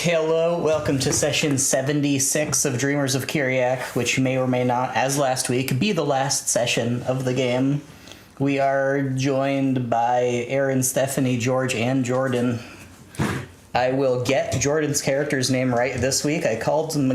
Hello, welcome to session 76 of Dreamers of Kiriak, which may or may not, as last week, be the last session of the game. We are joined by Aaron, Stephanie, George, and Jordan. I will get Jordan's character's name right this week. I called him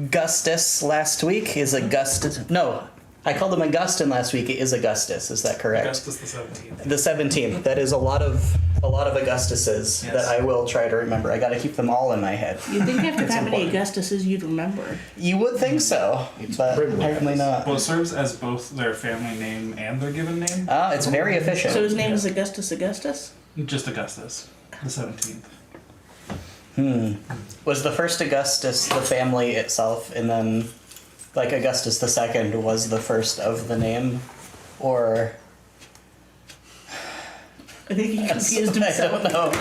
Augustus last week. Is Augustus... No, I called him Augustin last week. It is Augustus. Is that correct? Augustus the 17th. The 17th. That is a lot of Augustuses that I will try to remember. I got to keep them all in my head. You'd think after that many Augustuses you'd remember. You would think so, but apparently not. Well, it serves as both their family name and their given name. It's very efficient. So his name is Augustus Augustus? Just Augustus, the 17th. Was the first Augustus the family itself, and then, like, Augustus II was the first of the name? Or... I think he confused himself. I don't know.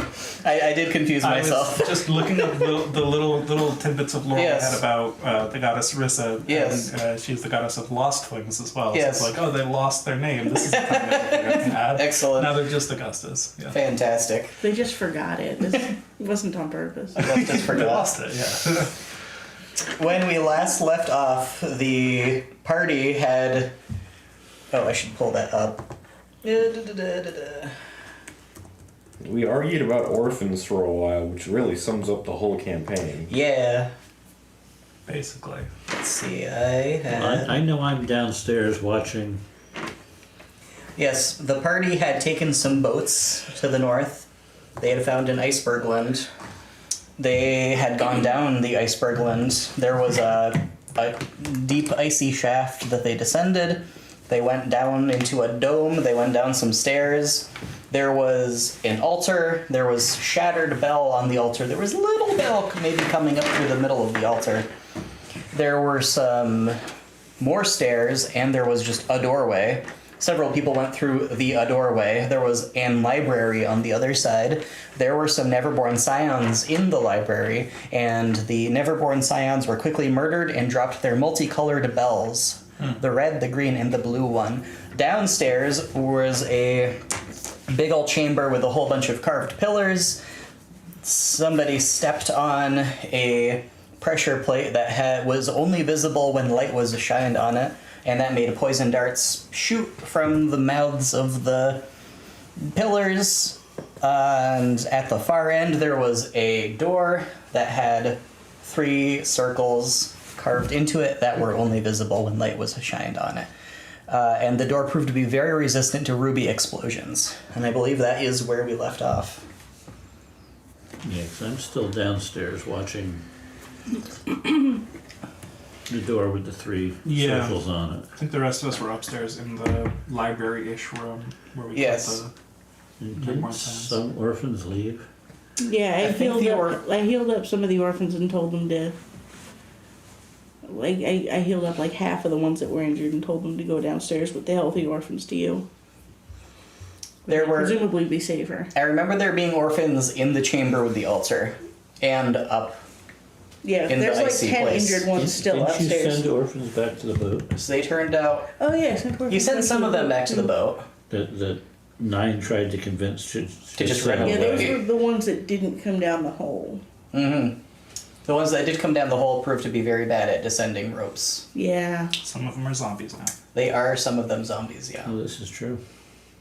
I did confuse myself. I was just looking at the little tidbits of lore I had about the goddess Rissa. Yes. And she's the goddess of lost things as well. Yes. So it's like, oh, they lost their name. This is the kind of thing I can add. Excellent. Now they're just Augustus. Yeah. Fantastic. They just forgot it. It wasn't on purpose. Augustus They forgot. lost it, yeah. When we last left off, the party had... Oh, I should pull that up. We argued about orphans for a while, which really sums up the whole campaign. Yeah. Basically. Let's see, I had... I know I'm downstairs watching. Yes, the party had taken some boats to the north. They had found an iceberg land. They had gone down the iceberg land. There was a deep icy shaft that they descended. They went down into a dome. They went down some stairs. There was an altar. There was shattered bell on the altar. There was little bell maybe coming up through the middle of the altar. There were some more stairs, and there was just a doorway. Several people went through the doorway. There was an library on the other side. There were some Neverborn Scions in the library, and the Neverborn Scions were quickly murdered and dropped their multicolored bells. The red, the green, and the blue one. Downstairs was a big old chamber with a whole bunch of carved pillars. Somebody stepped on a pressure plate that was only visible when light was shined on it, and that made poison darts shoot from the mouths of the pillars. And at the far end, there was a door that had 3 circles carved into it that were only visible when light was shined on it. And the door proved to be very resistant to ruby explosions. And I believe that is where we left off. Yeah, 'cause I'm still downstairs watching the door with the 3 Yeah. circles on it. I think the rest of us were upstairs in the library-ish room where we Yes. kept And Make more didn't sense. some orphans leave? Yeah, I think I healed up some of the orphans and told them to... Like, I healed up like half of the ones that were injured and told them to go downstairs with the healthy orphans to you. There were... Presumably be safer. I remember there being orphans in the chamber with the altar. And up. Yeah, In the there's like icy 10 place. injured ones still Didn't you upstairs. send orphans back to the boat? So they turned out... Oh yeah, sent orphans You sent back some to of them back to the boat. That 9 tried to convince to just send run Yeah, them those back. were the ones that didn't come down the hole. Mm-hmm. The ones that did come down the hole proved to be very bad at descending ropes. Yeah, some of them are zombies now. They are some of them zombies, yeah. Oh, this is true.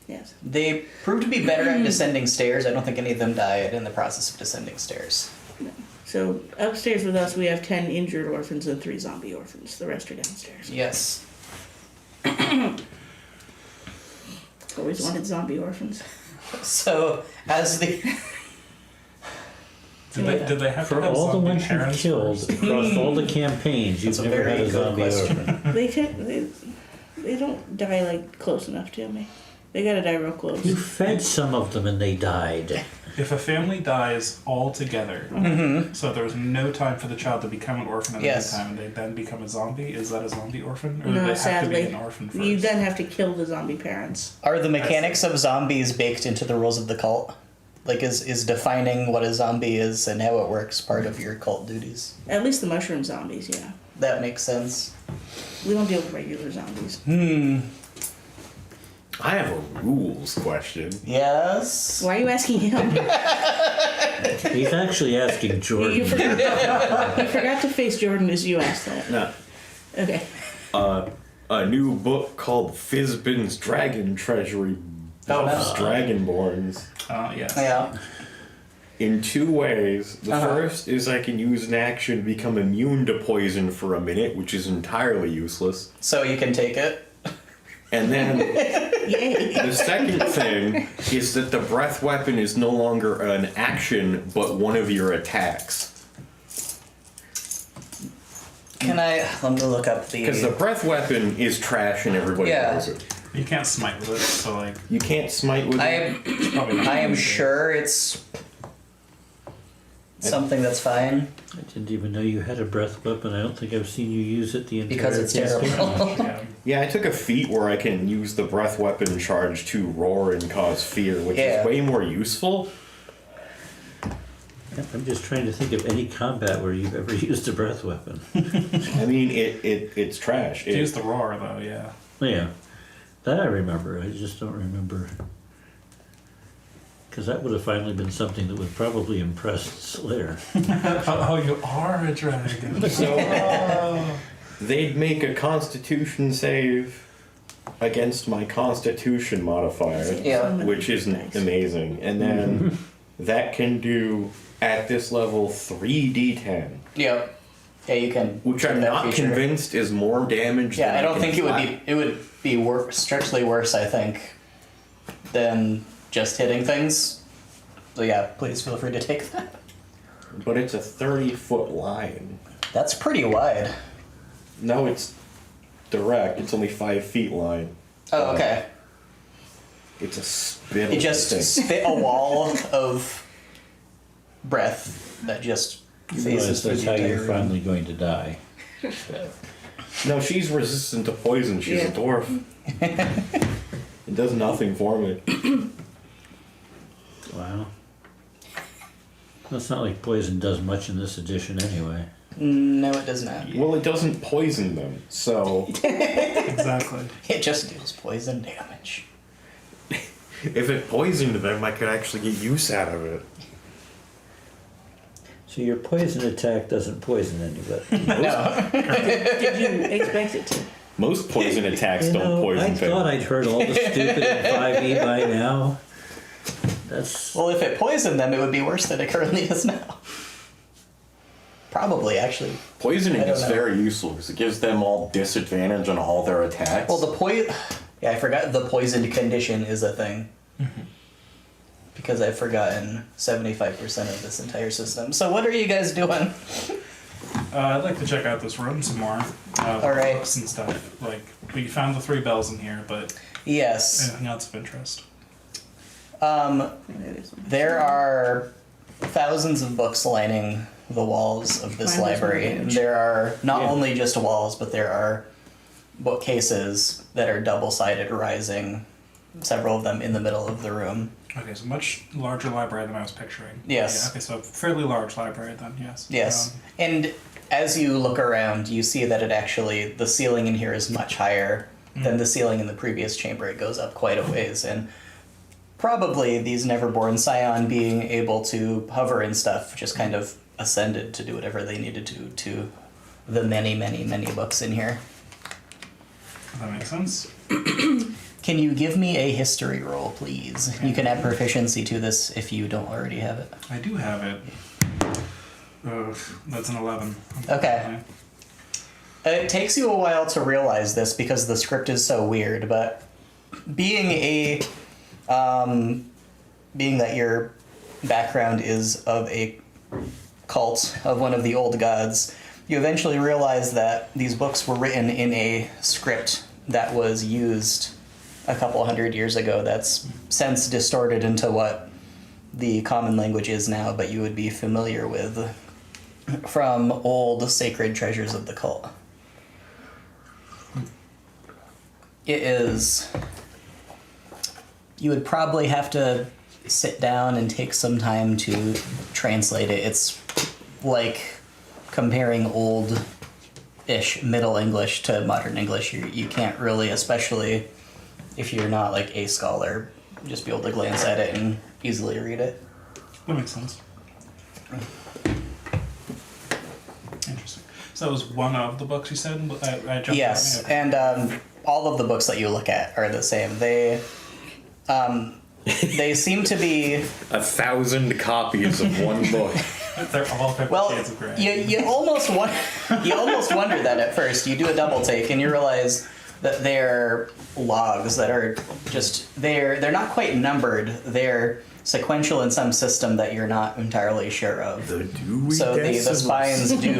yes. They proved to be better at descending stairs. I don't think any of them died in the process of descending stairs. So upstairs with us, we have 10 injured orphans and 3 zombie orphans. The rest are downstairs. Yes. Always wanted zombie orphans. So, as the... Did they have to For have all the zombie ones you've parents killed first? across all the campaigns, you've That's a never very had a good zombie question. orphan. They don't die like close enough to me. They gotta die real close. You fed some of them and they died. If a family dies all together, so there was no time for the child to become an orphan at Yes. any time, and they then become a zombie, is that a zombie orphan? Or do No, they have sadly, to be an orphan first? you then have to kill the zombie parents. Are the mechanics of zombies baked into the rules of the cult? Like, is defining what a zombie is and how it works part of your cult duties? At least the mushroom zombies, yeah. That makes sense. We don't deal with regular zombies. I have a rules question. Yes? Why are you asking him? He's actually asking You Jordan. forgot to face Jordan as you asked that. Nah. Okay. A new book called Fizbin's Dragon Treasury. Oh, Buffs no. Dragonborns. Yes. Yeah. In 2 ways. The Uh-huh. first is I can use an action to become immune to poison for a minute, which is entirely useless. So you can take it. And then Yay. the second thing is that the breath weapon is no longer an action, but one of your attacks. Can I? Let me look up the. Because the breath weapon is trash and everybody Yeah. knows it. You can't smite with it, so like You can't smite with it. probably not. I am sure it's something that's fine I didn't even know you had a breath weapon. I don't think I've seen you use it the entire because it's campaign. terrible. Yeah. Yeah, I took a feat where I can use the breath weapon charge to roar and cause fear, which Yeah. is way more useful. I'm just trying to think of any combat where you've ever used a breath weapon. I mean, it's trash. Use the roar though, yeah. Yeah, that I remember. I just don't remember. Because that would have finally been something that would probably impress Slayer. Oh, you are a dragon. They'd make a Constitution save against my Constitution modifier, Yeah. which is amazing, and then that can do at this level 3d10, Yep. Yeah, you can. which check I'm that not feature. convinced is more damage. Yeah, than I don't can think it would flat. be. It would be structurally worse. I think than just hitting things. So yeah, please feel free to take that. But it's a 30-foot line. That's pretty wide. No, it's direct. It's only 5 feet line. Oh, okay. It's a spittle. It just thing. spit a wall of breath that just You phases realize through that's the how entire you're room. finally going to die. No, she's resistant to poison. She's Yeah. a dwarf. It does nothing for me. Wow. It's not like poison does much in this edition anyway. No, it does not. Well, it doesn't poison them, so Exactly. It just deals poison damage. if it poisoned them, I could actually get use out of it. So your poison attack doesn't poison anybody. No. Did you expect it to? Most poison attacks You don't know, poison I things. thought I'd heard all the stupid in 5e by now. That's Well, if it poisoned them, it would be worse than it currently is now. Probably, actually. Poisoning I don't is know. very useful because it gives them all disadvantage on all their attacks. Well, yeah, I forgot the poisoned condition is a thing. Because I've forgotten 75% of this entire system. So what are you guys doing? I'd like to check out this room some more. All right. Books and stuff. Like, we found the 3 bells in here, but Yes. anything else of interest? There are thousands of books lining the walls of this Mine was library. one page. There are not Yeah. only just walls, but there are bookcases that are double-sided, rising, several of them in the middle of the room. Okay, so much larger library than I was picturing. Yes. Yeah, okay, so fairly large library then, yes. Yes. And as you look around, you see that the ceiling in here is much higher than the ceiling in the previous chamber. It goes up quite a ways. And probably these Neverborn Scion being able to hover and stuff just kind of ascended to do whatever they needed to the many, many, many books in here. That makes sense. Can you give me a history roll, please? You can add proficiency to this if you don't already have it. I do have it. That's an 11. Okay. It takes you a while to realize this because the script is so weird, but being that your background is of a cult of one of the old gods, you eventually realize that these books were written in a script that was used a couple hundred years ago that's since distorted into what the common language is now, but you would be familiar with from old sacred treasures of the cult. It is... You would probably have to sit down and take some time to translate it. It's like comparing old-ish Middle English to modern English. You can't really, especially if you're not like a scholar, just be able to glance at it and easily read it. That makes sense. Interesting. So that was one of the books you said? I jumped Yes, on. and all of the books that you look at are the same. They seem to be 1,000 copies of one book. They're all 50 well. Shades of Grey. You almost wonder that at first. You do a double take and you realize that they're logs that are just they're not quite numbered. They're sequential in some system that you're not entirely sure of. The Dewey So the Decimals. spines do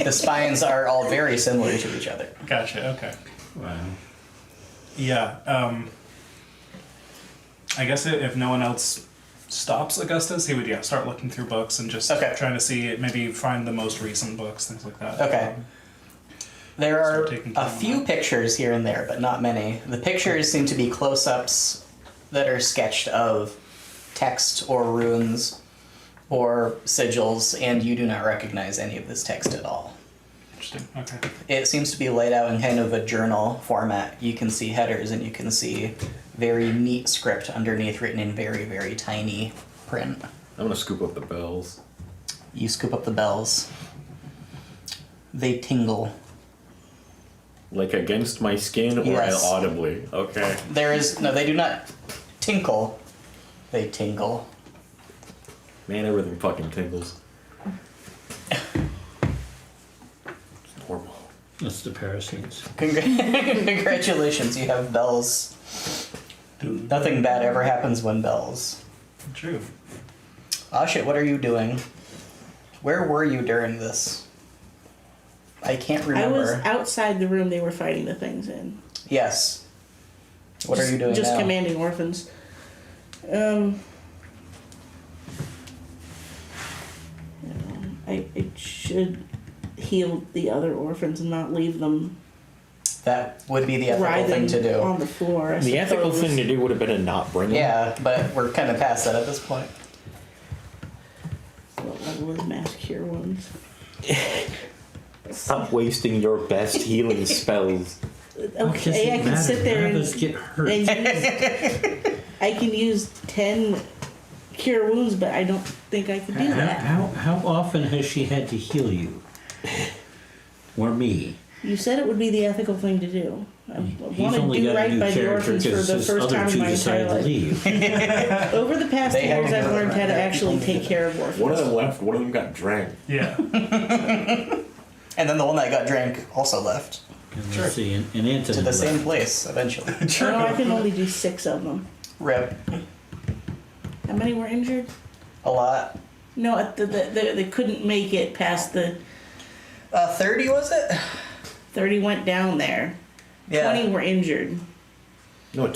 the spines are all very similar to each other. Gotcha, okay. Wow. Yeah, I guess if no one else stops Augustus, he would start looking through books and just Okay. trying to see, maybe find the most recent books, things like that. Okay. There are Start taking a time few on that. pictures here and there, but not many. The pictures seem to be close-ups that are sketched of text or runes or sigils, and you do not recognize any of this text at all. Interesting, okay. It seems to be laid out in kind of a journal format. You can see headers and you can see very neat script underneath written in very, very tiny print. I'm gonna scoop up the bells. You scoop up the bells. They tingle. Like against my skin or Yes. audibly? Okay. They do not tinkle. They tingle. Man, everything fucking tingles. It's normal. That's the Parasites. Congratulations, you have bells. Nothing bad ever happens when bells. True. Ah shit, what are you doing? Where were you during this? I can't I was remember. outside the room they were fighting the things in. Yes. What are you doing Just now? commanding orphans. I should heal the other orphans and not leave them That would be the ethical writhing thing to on do. the floor. I The ethical suppose. thing to do would have been to not bring them. Yeah, but we're kind of past that at this point. What level is mass cure wounds? Stop wasting your best healing spells. Okay, I can sit there None and, of us get hurt. and use, I can use 10 cure wounds, but I don't think I can do that. How often has she had to heal you? Or me? You said it would be the ethical thing to do. I He's want to only do got a right new by the character orphans for because the his first other time in two my entire decided to life. leave. Over the past They 2 had years, to I've go learned how to around. actually take care of orphans. One of them left, one of them got drank. Yeah. And then the one that got drank also left And Sure. let's see, and Anthony to the left. same place eventually. No, I can only do 6 of them. Rip. How many were injured? A lot. No, they couldn't make it past the 30 was it? 30 went down there. Yeah. 20 were injured. No,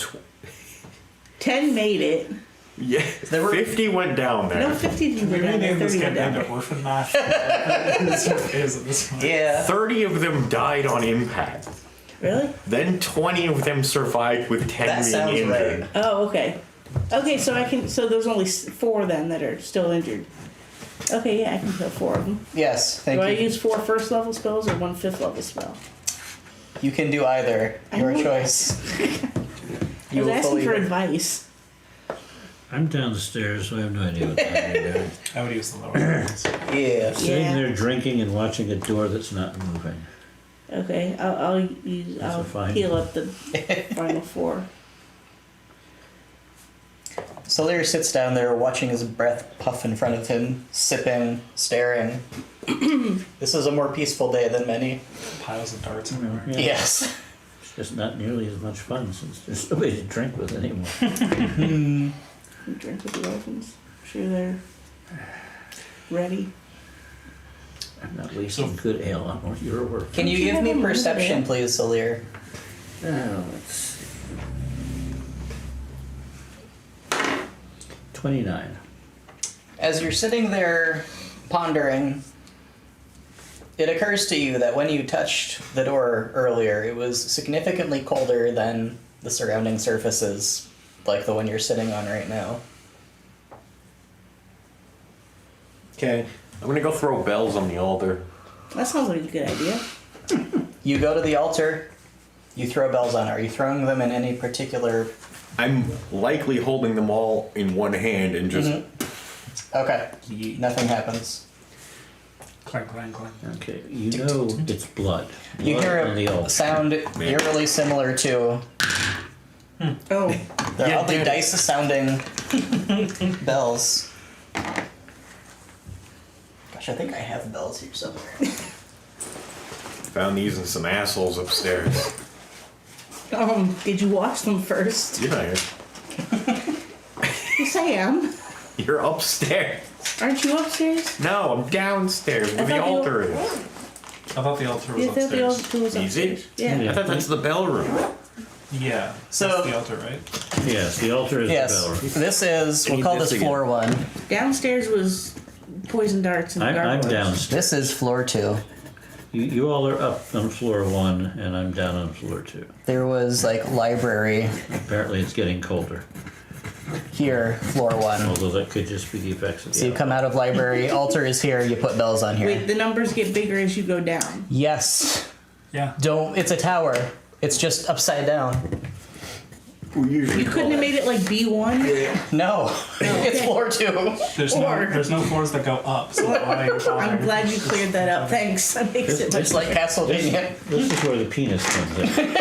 10 made it. yeah. There were- 50 went down there. No, 50 didn't We go down there. renamed this 30 game went down into there. Orphan Mash. That's what it is at this point. Yeah. 30 of them died on impact. Really? Then 20 of them survived with 10 That being sounds injured. right. Oh, okay. Okay, so I can. So there's only 4 then that are still injured. Okay, yeah, I can kill 4 of them. Yes, thank Do you. I use 4 first level spells or 1 5th level spell? You can do either. Your I know. choice. I was asking fully- for advice. I'm downstairs, so I have no idea what I'm doing. I would use the lower ones. Yeah. Sitting Yeah. there drinking and watching a door that's not moving. Okay, I'll a fine. heal up the final 4. Sawyer sits down there watching his breath puff in front of him, sipping, staring. This is a more peaceful day than many. Piles of darts everywhere. Yeah. Yes. It's just not nearly as much fun since there's nobody to drink with anymore. You drink with the orphans. Sure they're ready. I'm not wasting good ale on your work. Can you Don't you give have me a little perception, bit? please, Sawyer? Let's see. 29. As you're sitting there pondering, it occurs to you that when you touched the door earlier, it was significantly colder than the surrounding surfaces, like the one you're sitting on right now. Okay. I'm gonna go throw bells on the altar. That sounds like a good idea. You go to the altar, you throw bells on. Are you throwing them in any particular... I'm likely holding them all in one hand and just Okay. Yeet. Nothing happens. Clang, clang, clang. Okay, you know it's blood. You Blood hear on the a altar. sound eerily similar to Oh, the Yeah, oddly dude. dice sounding bells. Gosh, I think I have bells here somewhere. Found these in some assholes upstairs. did you watch them first? Yeah, Yes, I am. you're upstairs. Aren't you upstairs? No, I'm downstairs where the thought you- altar is. I thought the altar was Yeah, I thought the upstairs. altar was Is it? upstairs. Yeah. Yeah. I thought that's the bell room. Yeah. So- That's the altar, right? Yes, the altar is Yes, the bell room. this is, we'll Need call this this again. floor 1. Downstairs was poison darts and I'm gargoyles. downstairs. This is floor 2. You all are up on floor 1, and I'm down on floor 2. There was like library Apparently it's getting colder, here, floor 1. although that could just be the effects of the So you come out of library, altar is here, you put bells on here. Wait, the numbers get bigger as you go down. Yes. Yeah. Don't, it's a tower. It's just upside down. We usually You couldn't have made it like B1? No, it's okay. floor 2. There's no floors that go up, so why bother? I'm glad you cleared that up. Thanks. That makes it Just like Castlevania. This is where the penis comes in.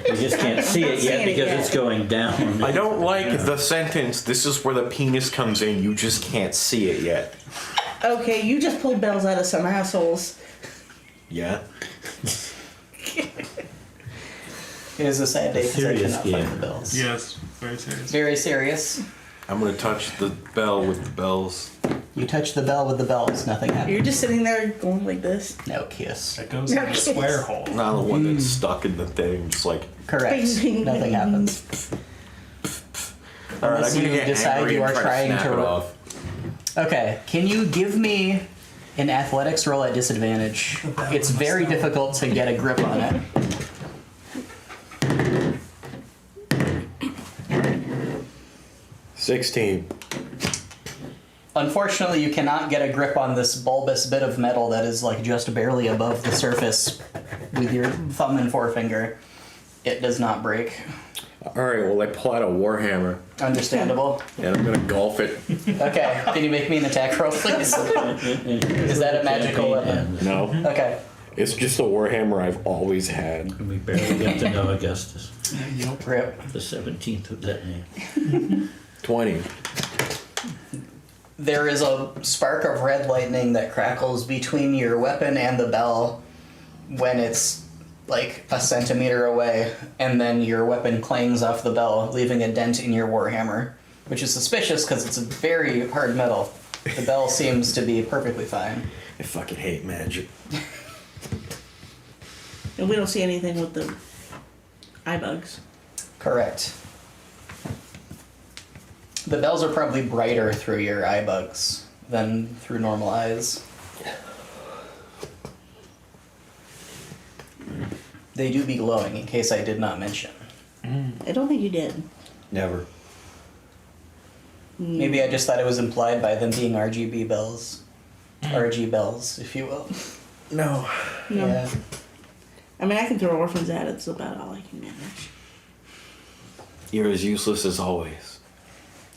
You just can't see it yet seeing it because yet. it's going down. I don't like the sentence, this is where the penis comes in, you just can't see it yet. Okay, you just pulled bells out of some assholes. Yeah? It is a sad day because I Serious cannot find game. the bells. Yes, very serious. Very serious. I'm gonna touch the bell with the bells. You touch the bell with the bells, nothing happens. You're just sitting there going like this. No kiss. It goes in a square hole. Not the one that's stuck in the thing, just like. Correct. Bing, bing, Nothing bing. happens. Alright, Unless I'm gonna you get decide angry you and are try trying to snap to it off. Okay, can you give me an athletics roll at disadvantage? It's very difficult to get a grip on it. $16. Unfortunately, you cannot get a grip on this bulbous bit of metal that is like just barely above the surface with your thumb and forefinger. It does not break. Alright, well I pull out a warhammer Understandable. and I'm gonna golf it. Okay, can you make me an attack roll, please? Is that a magical weapon? No. Okay. It's just a warhammer I've always had. We barely get to know Augustus, Rip. the 17th of that name. 20. There is a spark of red lightning that crackles between your weapon and the bell when it's like a centimeter away, and then your weapon clangs off the bell, leaving a dent in your warhammer, which is suspicious because it's a very hard metal. The bell seems to be perfectly fine. I fucking hate magic. And we don't see anything with the eye bugs. Correct. The bells are probably brighter through your eye bugs than through normal eyes. They do be glowing, in case I did not mention. I don't think you did. Never. Maybe I just thought it was implied by them being RGB bells. RG bells, if you will. No. No. Yeah. I mean, I can throw orphans at it. It's about all I can manage. You're as useless as always.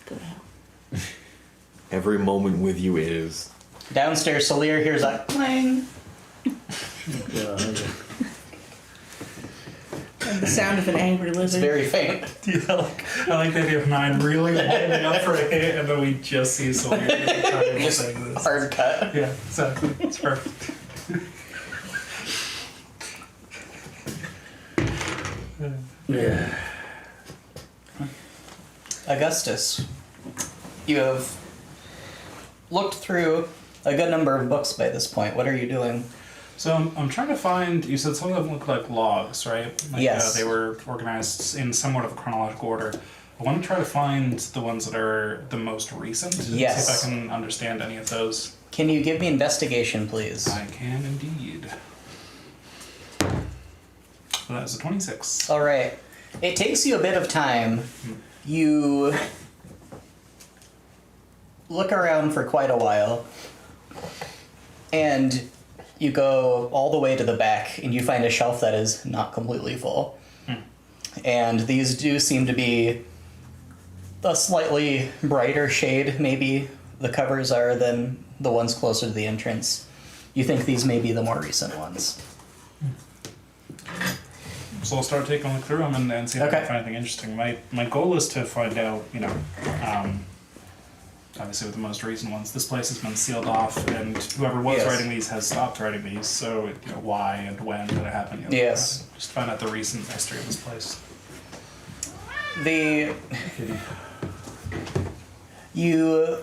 Go to hell. Every moment with you is. Downstairs, Salir hears a clang. And the sound of an angry It's lizard. very faint. Yeah, I like the idea of 9 really lining up for a hit, and then we just see Sawyer Just saying this. hard cut. Yeah, exactly. It's perfect. Yeah. Augustus, you have looked through a good number of books by this point. What are you doing? So I'm trying to find. You said some of them look like logs, right? Like, Yes. They were organized in somewhat of a chronological order. I want to try to find the ones that are the most recent. Yes. See if I can understand any of those. Can you give me investigation, please? I can indeed. Well, that was a 26. All right. It takes you a bit of time. You look around for quite a while, and you go all the way to the back, and you find a shelf that is not completely full. And these do seem to be a slightly brighter shade, maybe, the covers are than the ones closer to the entrance. You think these may be the more recent ones. So I'll start taking a look through them and see if I Okay. can find anything interesting. My goal is to find out, obviously with the most recent ones, this place has been sealed off, and whoever was Yes. writing these has stopped writing these. So why and when did it happen? Yes. Just find out the recent history of this place. You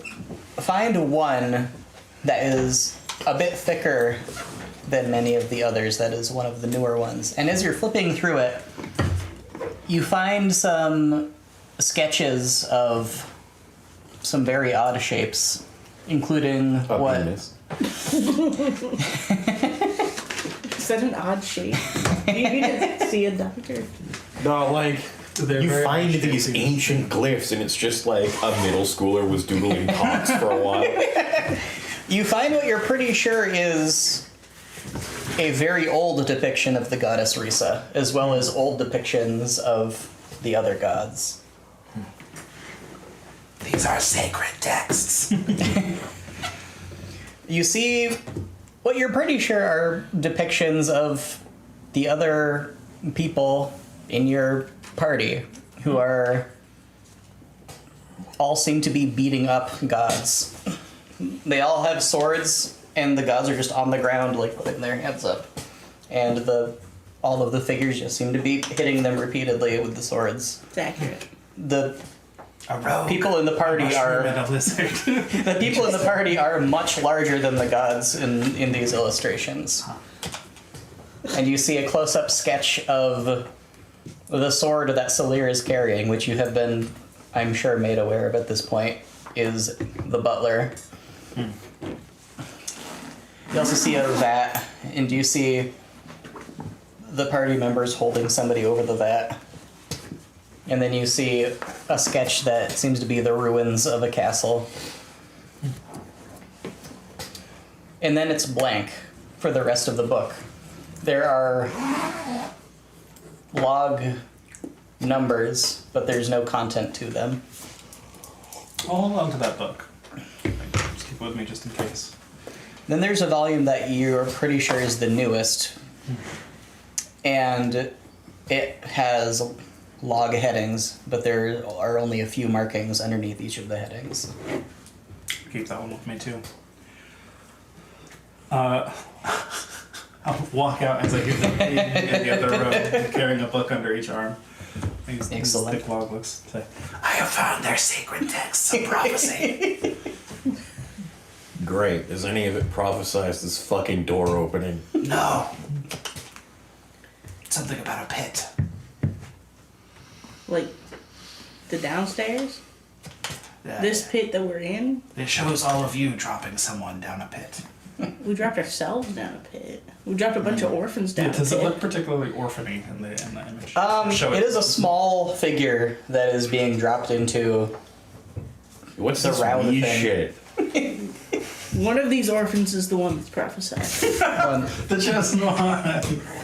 find one that is a bit thicker than many of the others. That is one of the newer ones. And as you're flipping through it, you find some sketches of some very odd shapes, including A what? penis. Is that an odd shape? You need to see a doctor. No, like, They're you very find much these shaped. ancient glyphs and it's just like a middle schooler was doodling cocks for a while. You find what you're pretty sure is a very old depiction of the goddess Risa, as well as old depictions of the other gods. These are sacred texts. You see what you're pretty sure are depictions of the other people in your party who are all seem to be beating up gods. They all have swords, and the gods are just on the ground, like putting their hands up. And all of the figures just seem to be hitting them repeatedly with the swords. It's accurate. The A rogue. people in the party Mushroom and are a lizard. the people in the party are much larger than the gods in these illustrations. And you see a close-up sketch of the sword that Salir is carrying, which you have been, I'm sure, made aware of at this point, is the butler. You also see a vat, and you see the party members holding somebody over the vat. And then you see a sketch that seems to be the ruins of a castle. And then it's blank for the rest of the book. There are log numbers, but there's no content to them. I'll hold on to that book. Just keep it with me just in case. Then there's a volume that you're pretty sure is the newest, and it has log headings, but there are only a few markings underneath each of the headings. Keep that one with me too. I'll walk out as I hear them in the other room, carrying a book under each arm. These Excellent. thick log books. Say, I have found their sacred texts of prophecy. Great. Does any of it prophesize this fucking door opening? No. Something about a pit. Like the downstairs? Yeah. This pit that we're in? It shows all of you dropping someone down a pit. We dropped ourselves down a pit. We dropped a bunch of orphans down a Does it pit. look particularly orphany in the image? Show It is a small figure that is being dropped into. What's The this round wee thing. shit? One of these orphans is the one that's prophesied. the chosen one.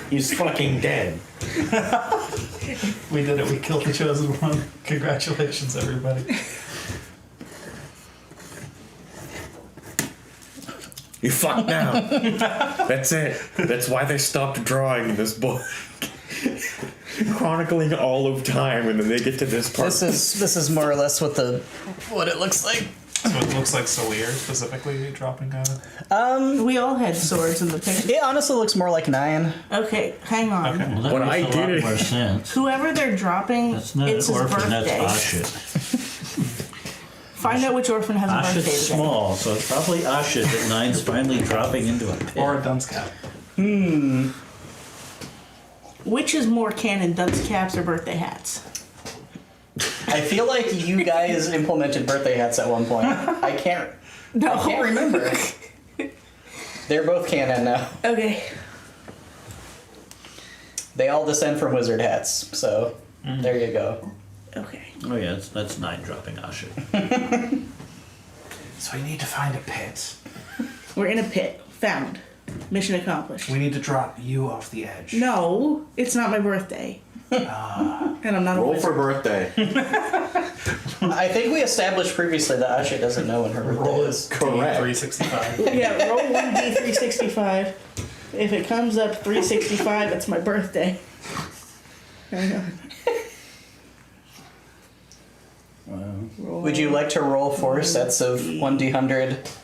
He's fucking dead. We did it. We killed the chosen one. Congratulations, everybody. You fucked now. That's it. That's why they stopped drawing this book. Chronicling all of time, and then they get to this part. This is more or less what it looks like. So it looks like Salir specifically dropping a... We all had swords in the picture. It honestly looks more like 9. Okay, hang on. Okay. Well, that When makes I a did lot it- more sense. Whoever they're dropping, That's not it's an his orphan, birthday. that's Ashit. Find out which orphan has a birthday Ashit's today. small, so it's probably Ashit that 9's finally dropping into a pit. Or a dunce cap. Which is more canon, dunce caps or birthday hats? I feel like you guys implemented birthday hats at one point. I can't remember. They're both canon now. Okay. They all descend from wizard hats, so there you go. Okay. Oh yeah, that's 9 dropping Ashit. So we need to find a pit. We're in a pit. Found. Mission accomplished. We need to drop you off the edge. No, it's not my birthday. And I'm not a Roll wizard. for birthday. I think we established previously that Asha doesn't know when her birthday Roll is. is Correct. 365. Yeah, roll 1d365. If it comes up 365, it's my birthday. Hang on. Wow. Roll Would you like to roll 4 sets of 1d100?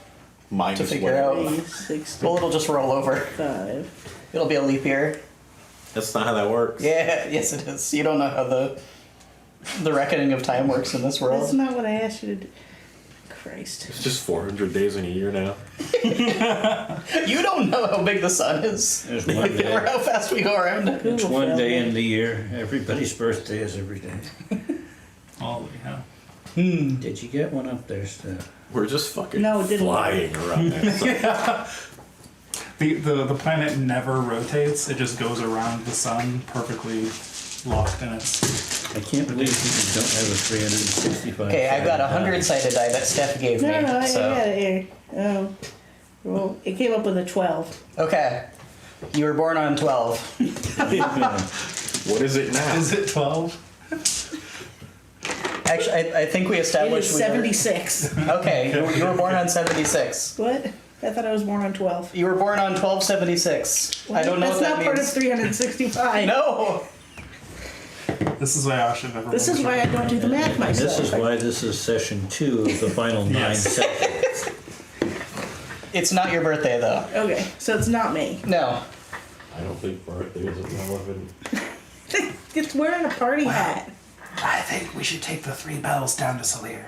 Minus figure whatever. out. 365. Well, it'll just roll over. It'll be a leap year. That's not how that works. Yeah, yes it is. You don't know how the reckoning of time works in this That's world. not what I asked you to do. Christ. It's just 400 days in a year now. You don't know how big the sun is. There's one Or day. how fast we go around it. It's Google one failed day me. in the year. Everybody's birthday is every day. Oh, yeah. Did you get one up there, Steph? We're just fucking No, it didn't. flying around that. The planet never rotates. It just goes around the sun perfectly locked in its... I can't believe you don't have a 365. Okay, I've got a 100-sided die that Steph gave me. No, I so. got it here. Well, it came up with a 12. Okay. You were born on 12. What is it now? Is it 12? Actually, I think we It established is we were- 76. Okay, you were born on 76. What? I thought I was born on 12. You were born on 1276. I don't know That's what that not part of means. 365. No! This is why Asha never This rolled is why I don't do the math myself. This is why this is session 2 of the final 9 Yes. sessions. It's not your birthday, though. Okay, so it's not me. No. I don't think birthday is relevant. It's wearing a party hat. I think we should take the 3 bells down to Salir.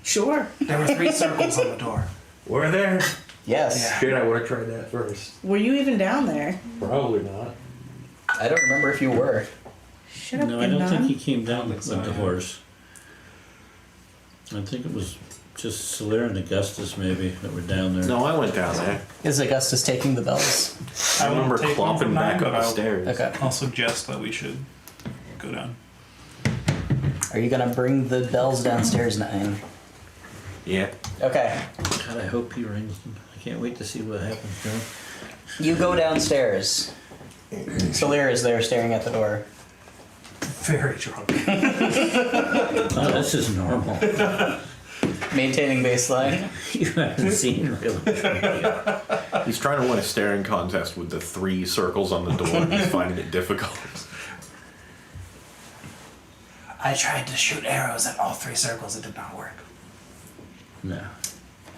Sure. There were 3 circles on the door. We're there. Yes. Yeah. Shit, I would have tried that first. Were you even down there? Probably not. I don't remember if you were. Shut up, No, I don't Gandon. think he came down think with so, the yeah. horse. I think it was just Solaire and Augustus maybe that were down there. No, I went down there. Is Augustus taking the bells? I won't remember take one clomping from back nine, up but the I'll- stairs. Okay. I'll suggest that we should go down. Are you gonna bring the bells downstairs, 9? Yeah. Okay. God, I hope he rings them. I can't wait to see what happens, Joe. You go downstairs. Solir is there staring at the door. Very drunk. Oh, this is normal. Maintaining baseline. You haven't seen really drunk yet. He's trying to win a staring contest with the 3 circles on the door and he's finding it difficult. I tried to shoot arrows at all 3 circles. It did not work. No.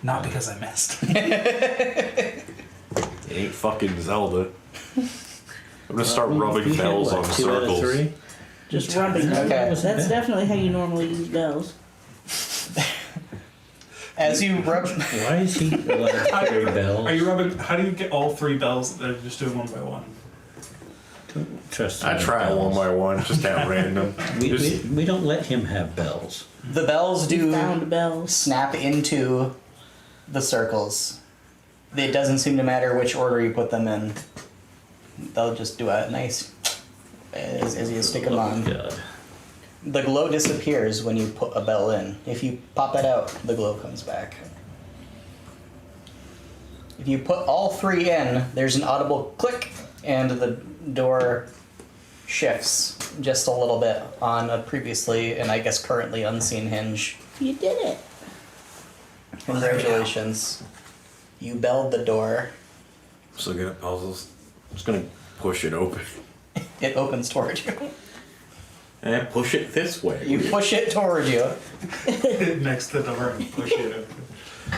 Not because I missed. It ain't fucking Zelda. I'm gonna start We rubbing had, bells what, on 2 out of circles. 3? Just rubbing. Okay. That's definitely how you normally use bells. As you rub. Why is he allowed to carry bells? Are you rubbing? How do you get all 3 bells? They're just doing one by one. Don't trust him I with try bells. one by one, just at random. We don't let him have bells. The bells You do found bells. snap into the circles. It doesn't seem to matter which order you put them in. They'll just do a nice as you stick them Oh, on. God. The glow disappears when you put a bell in. If you pop it out, the glow comes back. If you put all 3 in, there's an audible click, and the door shifts just a little bit on a previously and I guess currently unseen hinge. You did it. Congratulations. You belled the door. So good at puzzles. I'm just gonna push it open. It opens toward you. And push it this way. You push it toward you. Next to the door and push it open.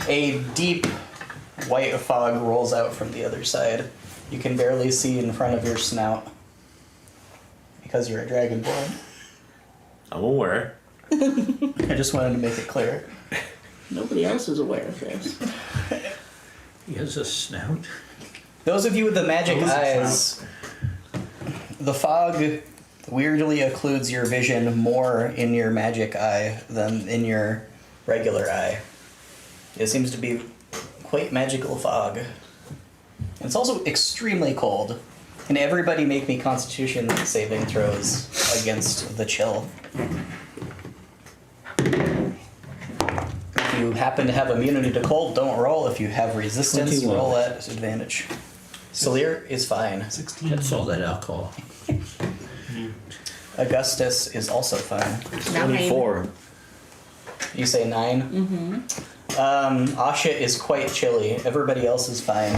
A deep white fog rolls out from the other side. You can barely see in front of your snout. Because you're a dragonborn. I'm aware. I just wanted to make it clear. Nobody else is aware of this. He has a snout. Those of you with the magic Those are eyes, the fog weirdly occludes your vision more in your magic eye than in your regular eye. It seems to be quite magical fog. It's also extremely cold. And everybody make me constitution saving throws against the chill. If you happen to have immunity to cold, don't roll. If you have resistance, 21. roll at advantage. Solir is fine. 16. That's all that alcohol. Augustus is also fine. 24. You say 9? Mm-hmm. Asha is quite chilly. Everybody else is fine.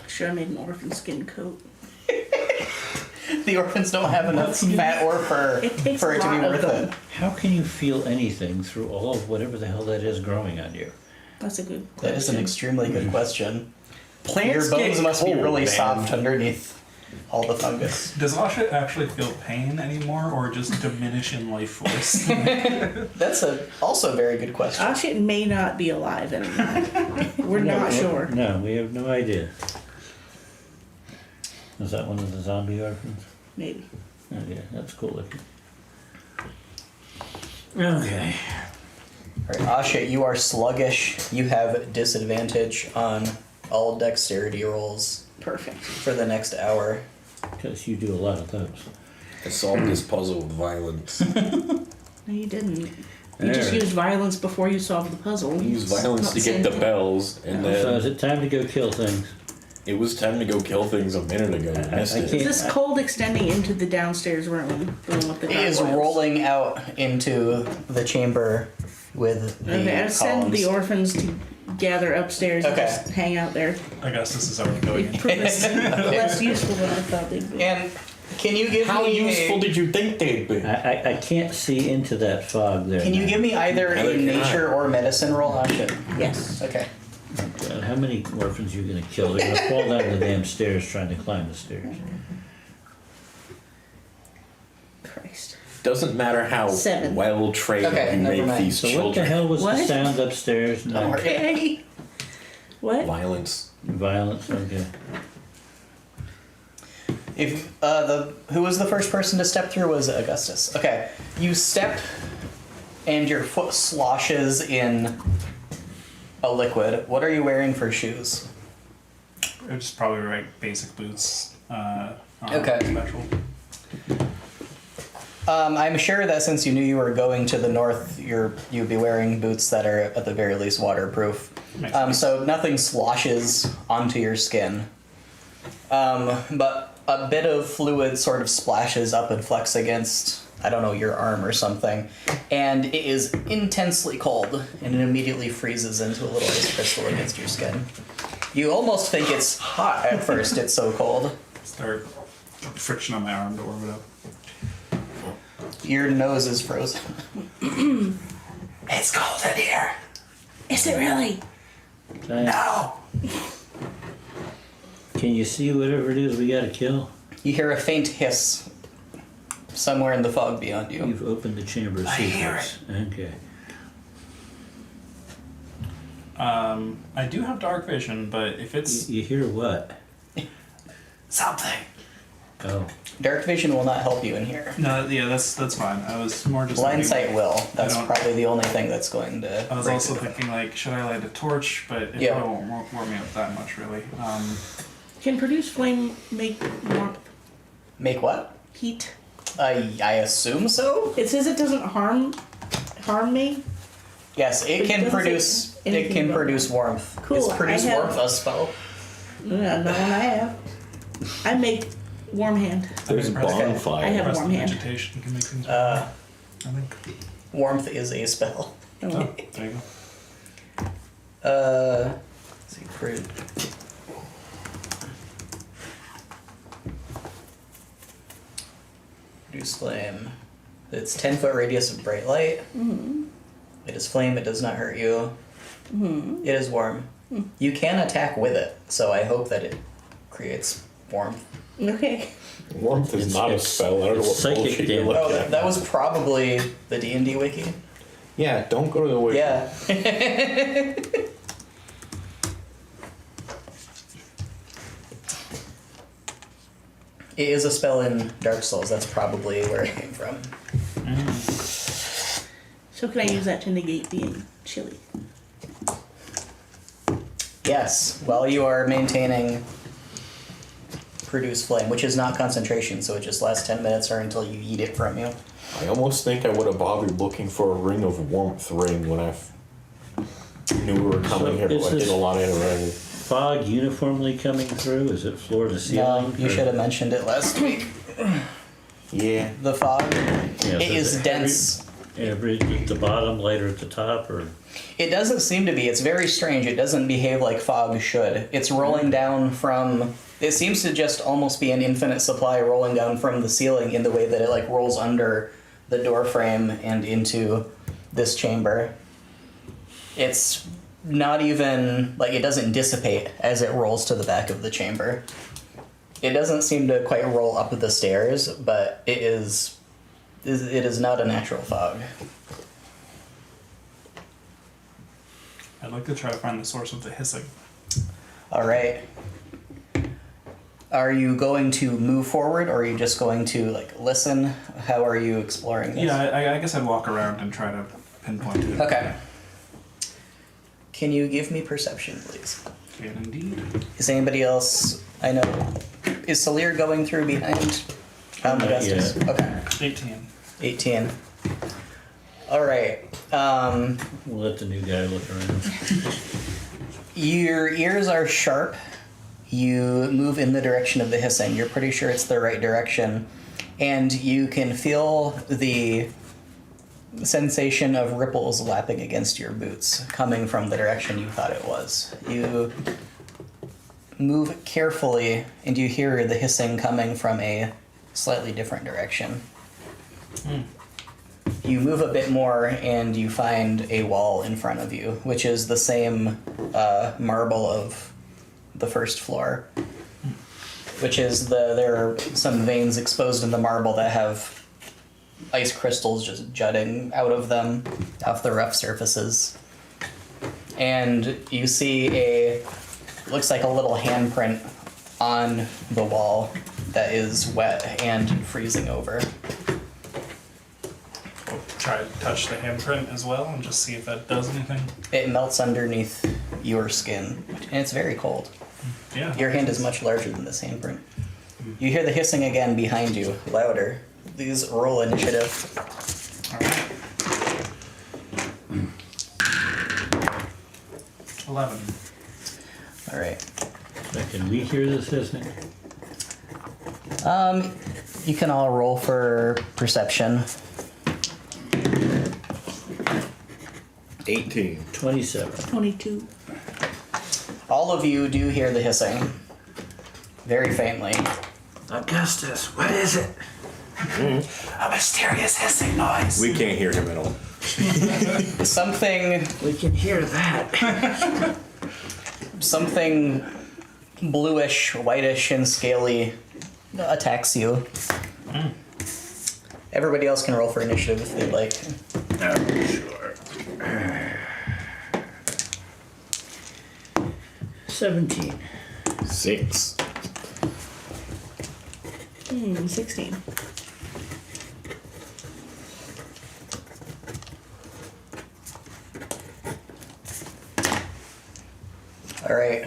Sure, I made an orphan skin coat. The orphans don't have enough fat or fur It takes for it to a be lot of worth them. it. How can you feel anything through all of whatever the hell that is growing on you? That's a good That is an question. extremely good question. Plants Your bones get must be cold, really man. soft underneath all the fungus. Does Asha actually feel pain anymore, or just diminish in life force? That's also a very good question. Asha may not be alive anymore. We're not sure. No, we have no idea. Is that one of the zombie orphans? Maybe. Oh yeah, that's cool looking. Okay. Alright, Asha, you are sluggish. You have disadvantage on all dexterity rolls Perfect. for the next hour. Because you do a lot of those. I solved this puzzle with violence. No, you didn't. You just There. used violence before you solved the puzzle. Use violence to get the bells, and So is then it time to go kill things? it was time to go kill things a minute ago. You missed I it. can't- Is this cold extending into the downstairs room? The one with the It is gargoyles? rolling out into the chamber with the Okay, I send columns. the orphans to gather upstairs and Okay. just hang out there. Augustus is already going in. Less useful than I thought they'd be. And can you give How me useful did you think they'd be? I can't see into that fog there. Can you now. give me either Neither a can nature or medicine roll, Asha? Yes. Okay. God, how many orphans are you gonna kill? They're gonna fall down the damn stairs trying to climb the stairs. Christ. Doesn't matter how 7. well trained Okay, you never make mind. these So what the children. hell was the What? sound upstairs? No. Don't worry. Okay. What? Violence. Violence, okay. If who was the first person to step through was Augustus. Okay, you step, and your foot sloshes in a liquid. What are you wearing for shoes? It's just probably right basic boots. Okay. Special. I'm sure that since you knew you were going to the north, you'd be wearing boots that are at the very least waterproof. Makes sense. So nothing sloshes onto your skin. But a bit of fluid sort of splashes up and flecks against, I don't know, your arm or something. And it is intensely cold, and it immediately freezes into a little ice crystal against your skin. You almost think it's hot at first, it's so cold. Start friction on my arm to warm it up. Your nose is frozen. It's cold in here. Is it really? No. Can you see whatever it is we gotta kill? You hear a faint hiss somewhere in the fog beyond you. You've opened the chamber of I hear secrets. Okay. I do have dark vision, but if it's You hear what? Something. Oh. Dark vision will not help you in here. no, yeah, that's fine. I was more just Blind thinking, sight will. That's I don't- probably the only thing that's going to. I was break also it. thinking like, should I light a torch? But it Yeah. probably won't warm me up that much, really. Can produce flame make warmth? Make what? Heat? I assume so. It says it doesn't harm me. Yes, it But it can doesn't produce. say It anything can about produce warmth. Cool, Is produce I have- warmth a spell? No, not one I have. I make warm hand. There's a Okay. bonfire. I have Rest warm hand. vegetation can make things. Uh, I think. warmth is a spell. Oh, there you go. Let's see, fruit. Produce flame. It's 10-foot radius of bright light. Mm-hmm. It is flame. It does not hurt you. Mm-hmm. It is warm. You can attack with it, so I hope that it creates warmth. Okay. Warmth is It's- not a it's- spell. I don't know it's what psychic bullshit you're damage. Oh, looking at. that was probably the D&D wiki. Yeah, don't go to the wiki. Yeah. It is a spell in Dark Souls. That's probably where it came from. So can I use that to negate being chilly? Yes, while you are maintaining produce flame, which is not concentration, so it just lasts 10 minutes or until you eat it from you. I almost think I would have bothered looking for a ring of warmth ring when I knew we were coming So here, but is I did this- a lot of interacting. Fog uniformly coming through? Is it floor to ceiling? No, you Or- should have mentioned it last week. Yeah. The fog, Yeah, it is dense. Every at the bottom, lighter at the top, or It doesn't seem to be. It's very strange. It doesn't behave like fog should. It's rolling down from. It seems to just almost be an infinite supply rolling down from the ceiling in the way that it like rolls under the door frame and into this chamber. It's not even like it doesn't dissipate as it rolls to the back of the chamber. It doesn't seem to quite roll up the stairs, but it is not a natural fog. I'd like to try to find the source of the hissing. All right. Are you going to move forward, or are you just going to like listen? How are you exploring this? Yeah, I guess I'd walk around and try to pinpoint it. Okay. Can you give me perception, please? Can indeed. Is anybody else? I know. Is Salir going through behind? Augustus? yet. Okay. 18. 18. All right. we'll let the new guy look around. Your ears are sharp. You move in the direction of the hissing. You're pretty sure it's the right direction. And you can feel the sensation of ripples lapping against your boots coming from the direction you thought it was. You move carefully and you hear the hissing coming from a slightly different direction. You move a bit more and you find a wall in front of you, which is the same marble of the first floor, which is there are some veins exposed in the marble that have ice crystals just jutting out of them off the rough surfaces. And you see looks like a little handprint on the wall that is wet and freezing over. We'll try to touch the handprint as well and just see if that does anything. It melts underneath your skin, and it's very cold. Yeah. Your hand is much larger than this handprint. You hear the hissing again behind you, louder. Please roll initiative. Alright. 11. All right. So can we hear this hissing? You can all roll for perception. 18. 27. 22. All of you do hear the hissing, very faintly. Augustus, what is it? A mysterious hissing noise. We can't hear him at all. Something We can hear that. something bluish, whitish, and scaly attacks you. Everybody else can roll for initiative if they'd like. Sure. 17. 6. 16. All right.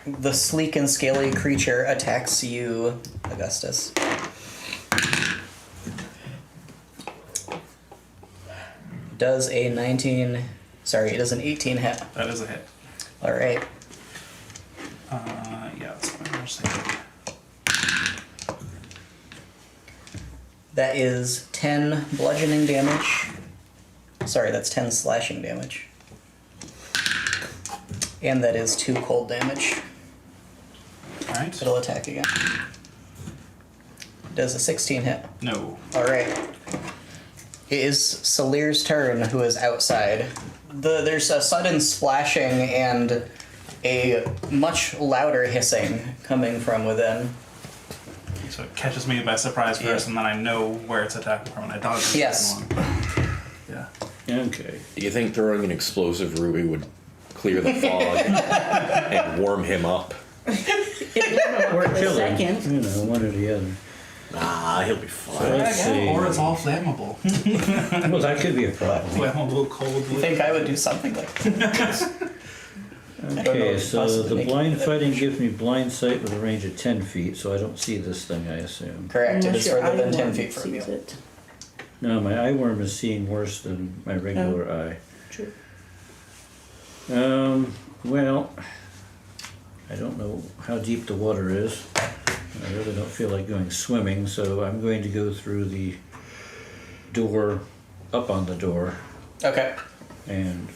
The sleek and scaly creature attacks you, Augustus. Does a 19... Sorry, it does an 18 hit. That is a hit. All right. Yeah, that's fine. I'll just take it. That is 10 bludgeoning damage. Sorry, that's 10 slashing damage. And that is 2 cold damage. Alright. It'll attack again. Does a 16 hit. No. Alright. It is Salir's turn, who is outside. There's a sudden splashing and a much louder hissing coming from within. So it catches me by surprise first, and then I know where it's attacking from, and I dodge the Yes. second one. Yeah. Okay. Do you think throwing an explosive ruby would clear the fog and warm him up? Or The kill him. second. You know, one or the other. Nah, he'll be So fine. let's see. Or it's all flammable. Well, that could be a problem. Flammable, cold You wood. think I would do something like that? don't know Okay, if so possibly the make blind it fighting gives me blind sight with a range of 10 feet, so I don't see this thing, I assume. Correct, it Unless is your further than eye 10 worm feet from you. sees it. No, my eye worm is seeing worse than my regular eye. True. Well, I don't know how deep the water is. I really don't feel like going swimming, so I'm going to go through the door, up on the door, Okay. and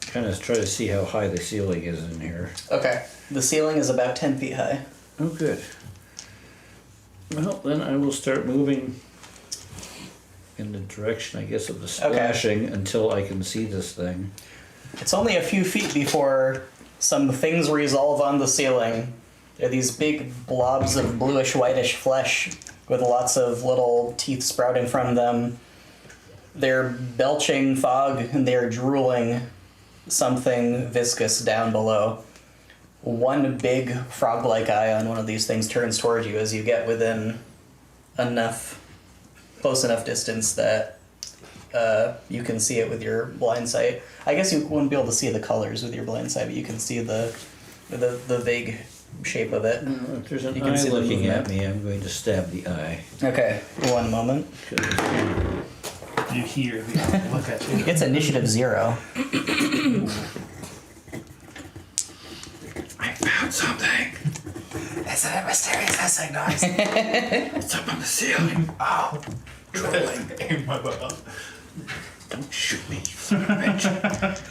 kind of try to see how high the ceiling is in here. Okay. The ceiling is about 10 feet high. Oh, good. Well, then I will start moving in the direction, I guess, of the splashing until I can see this thing. It's only a few feet before some things resolve on the ceiling. They're these big blobs of bluish whitish flesh with lots of little teeth sprouting from them. They're belching fog and they're drooling something viscous down below. One big frog-like eye on one of these things turns towards you as you get within close enough distance that you can see it with your blind sight. I guess you wouldn't be able to see the colors with your blind sight, but you can see the vague shape of it. If there's an You can eye see the looking movement. at me, I'm going to stab the eye. Okay, one moment. You hear the eye look at you. It's initiative 0. I found something! Isn't it mysterious hissing noise? It's up on the ceiling. Oh, Aim my bow. Don't shoot me, son of a bitch.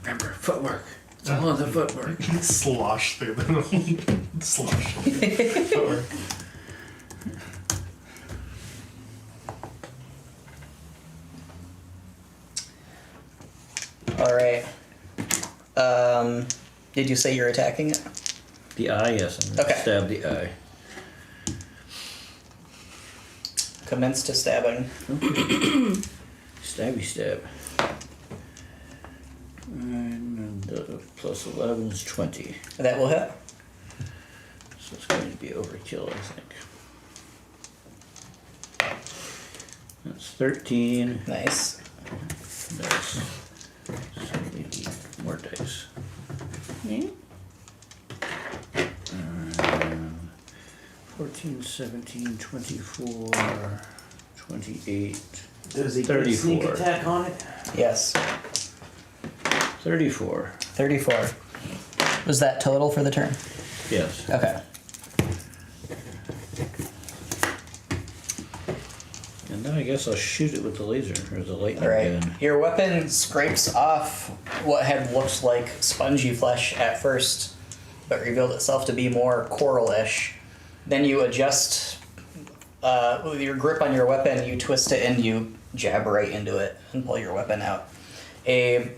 Remember, footwork. It's all on the footwork. Slosh through the slosh. Footwork. all right. Did you say you're attacking it? The eye, yes, I'm going to Okay. stab the eye. Commence to stabbing. Stabby stab. And plus 11 is 20. That will hit. So it's going to be overkill, I think. That's 13. Nice. Dice. So we need more dice. Hmm? 14, 17, 24, 28, Does he 34. get sneak attack on it? Yes. 34. 34. Was that total for the turn? Yes. Okay. And then I guess I'll shoot it with the laser or the lightning Alright. gun. Your weapon scrapes off what had looked like spongy flesh at first, but revealed itself to be more coral-ish. Then you adjust with your grip on your weapon, you twist it and you jab right into it and pull your weapon out. A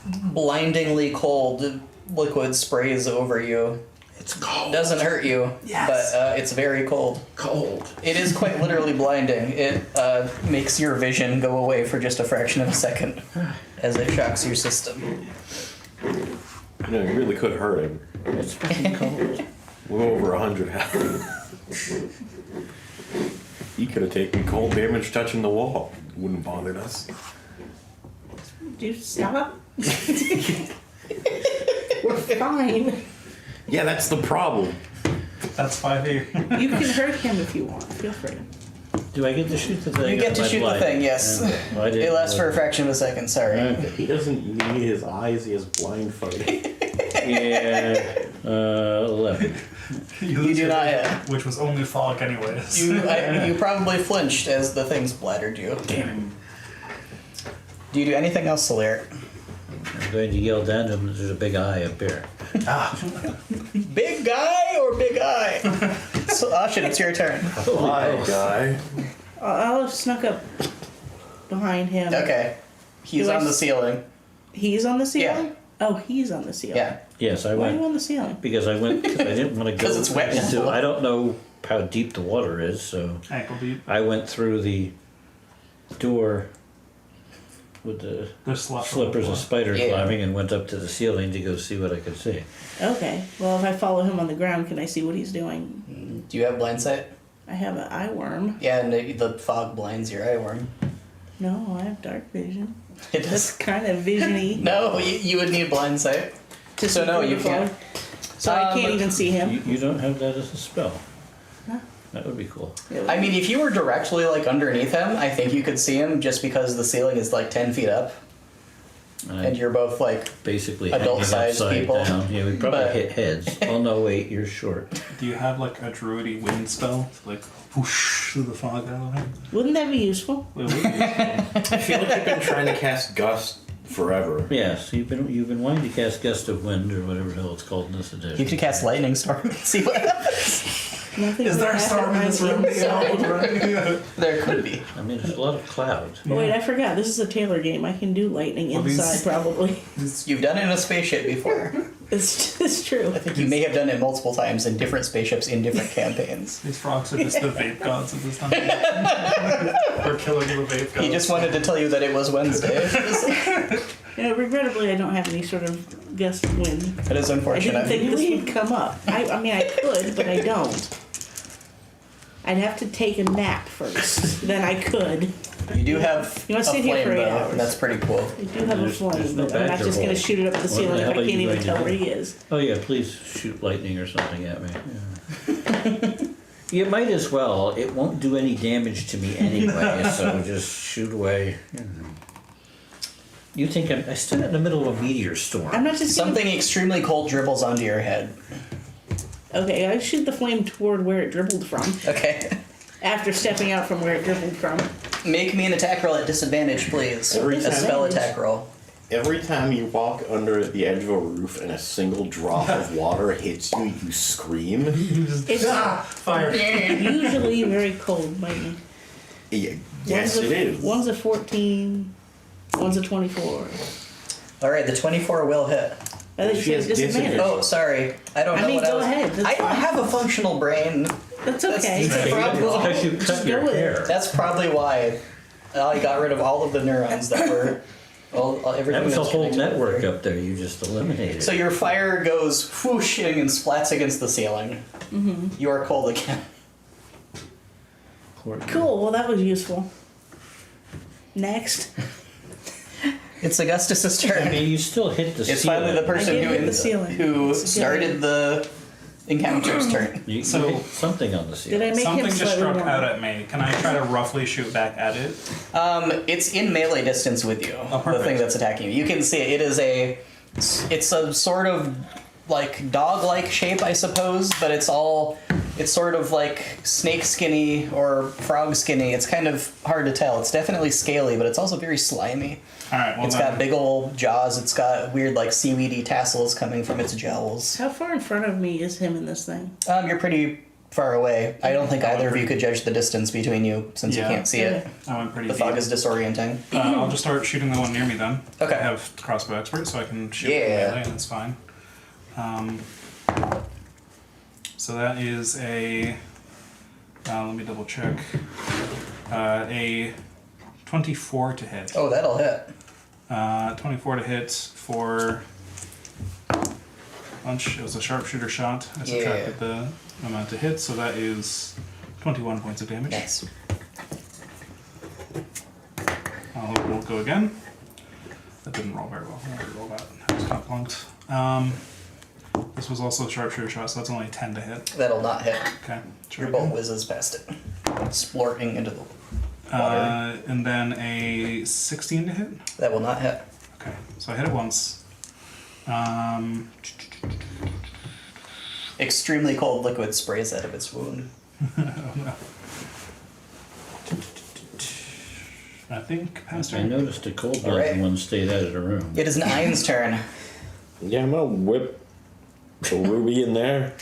blindingly cold liquid sprays over you. It's cold. Doesn't hurt you, Yes. but it's very cold. Cold. It is quite literally blinding. It makes your vision go away for just a fraction of a second as it shocks your system. You know, you really could hurt him. It's fucking cold. We're over 100 health. He could have taken cold damage touching the wall. Wouldn't have bothered us. Do you stop? We're fine. Yeah, that's the problem. That's 5e. You can hurt him if you want. Feel free. Do I get to shoot the thing? You get or to am I shoot the blind? thing, yes. Okay. Well, I didn't It lasts know for a that. fraction of a second, sorry. Okay. He doesn't need his eyes, he has blind fighting. Yeah. 11. You do not hit. Which was only fog anyways. You probably flinched as the thing splattered you. Do you do anything else, Soler? I'm going to yell down to him that there's a big eye up here. Big guy or big eye? So, shit, it's your turn. Hi, guy. I'll have snuck up behind him. Okay. He's Do I on the s- ceiling. He's on the ceiling? Yeah. Oh, he's on the ceiling. Yeah. Yes, I Why are you went on the ceiling? because I didn't want to go 'Cause it's wet. into. I don't know how deep the water is, so Ankle deep. I went through the door with the There's slush. slippers of spider Yeah. climbing and went up to the ceiling to go see what I could see. Okay. Well, if I follow him on the ground, can I see what he's doing? Do you have blind sight? I have an eye worm. Yeah, and the fog blinds your eye worm. No, I have dark vision. It That's does. kind of visiony. No, you would need blind sight. to So see no, through you the fog. can't. So I can't even see him. You don't have that as a spell. Huh? That would be cool. I mean, if you were directly like underneath him, I think you could see him just because the ceiling is like 10 feet up. and you're both like basically hanging adult-sized upside people. down. Yeah, we probably But- hit heads. Oh no, wait, you're short. Do you have like a druidy wind spell to like whoosh through the fog out of it? Wouldn't that be useful? It would be useful. I feel like you've been trying to cast Gust forever. Yes, you've been wanting to cast Gust of Wind or whatever the hell it's called in this edition. You could cast Lightning Storm and see what happens. Nothing Is there a would storm in happen this room? inside. There could be. I mean, there's a lot of cloud. Oh, wait, I forgot. This is a Taylor game. I can do lightning Well, these- inside, probably. You've done it in a spaceship before. It's true. I think you may have done it multiple times in different spaceships in different campaigns. These frogs are just the vape gods of this time. We're killing the vape gods. He just wanted to tell you that it was Wednesday. Regrettably, I don't have any sort of gust of wind. That is I unfortunate. didn't think this would come up. I mean, I could, but I don't. I'd have to take a nap first. Then I could. You do have You a wanna sit here flame for 8 though, hours? and that's pretty cool. I do have a There's flame, no but I'm not badger just going hole. to shoot it up the What ceiling the if I hell are can't you even going to tell do? where he is. Oh yeah, please shoot lightning or something at me. Yeah. You might as well. It won't do any damage to me anyway, so just shoot away. You think I stood in the middle of a meteor storm? I'm not just Something extremely cold dribbles onto your head. Okay, I shoot the flame toward where it dribbled from. Okay. After stepping out from where it dribbled from. Make me an attack roll at disadvantage, please. Every A time. spell attack roll. Every time you walk under the edge of a roof and a single drop of water hits you, you scream. It's Fire. usually very cold lightning. Yeah, yes, One's it is. One's a 14, one's a 24. Alright, the 24 will hit. I think She she has has disadvantage. Oh, sorry. I don't I know mean, what I go was... ahead, that's I don't fine. have a functional brain. That's okay. That's the problem. Because you cut Just your go with it. hair. That's probably why I got rid of all of the neurons that were... everything That was a that's whole connected network together. up there you just eliminated. So your fire goes whooshing and splats against the ceiling. Mm-hmm. You are cold again. Poor guy. Cool, well, that was useful. Next. It's Augustus's I turn. mean, you still hit the It's ceiling. finally the person I did hit who the ceiling. who It's started the encounter's turn. You So- hit something on the Did ceiling. I make Something him just slightly struck warm? out at me. Can I try to roughly shoot back at it? It's in melee distance with you. Oh, the perfect. thing that's attacking you. You can see it. It's a sort of like dog-like shape, I suppose, but it's sort of like snake skinny or frog skinny. It's kind of hard to tell. It's definitely scaly, but it's also very slimy. All right. Well, It's then, got big old jaws. It's got weird like seaweedy tassels coming from its jowls. How far in front of me is him in this thing? You're pretty far away. I don't think either of you could judge the distance between you since Yeah. you can't see it. I went pretty The deep. fog is disorienting. I'll just start shooting the one near me then. Okay. I have crossbow expert, so I can shoot Yeah. melee, and that's fine. So that is a. Let me double check. A 24 to hit. Oh, that'll hit. 24 to hit for punch. It was a sharpshooter shot. I subtracted the amount to hit, so that is 21 points of damage. Nice. We'll go again. That didn't roll very well. I'll re-roll that. I was kind of plunked. This was also a sharpshooter shot, so that's only 10 to hit. That'll not hit. Okay. try Your bolt again. whizzes past it, splorting into the water. And then a 16 to hit. That will not hit. Okay, so I hit it once. Extremely cold liquid sprays out of its wound. I think past I turn. noticed a cold blood Alright. one stayed out of the room. It is Nine's turn. Yeah, I'm gonna whip the ruby in there.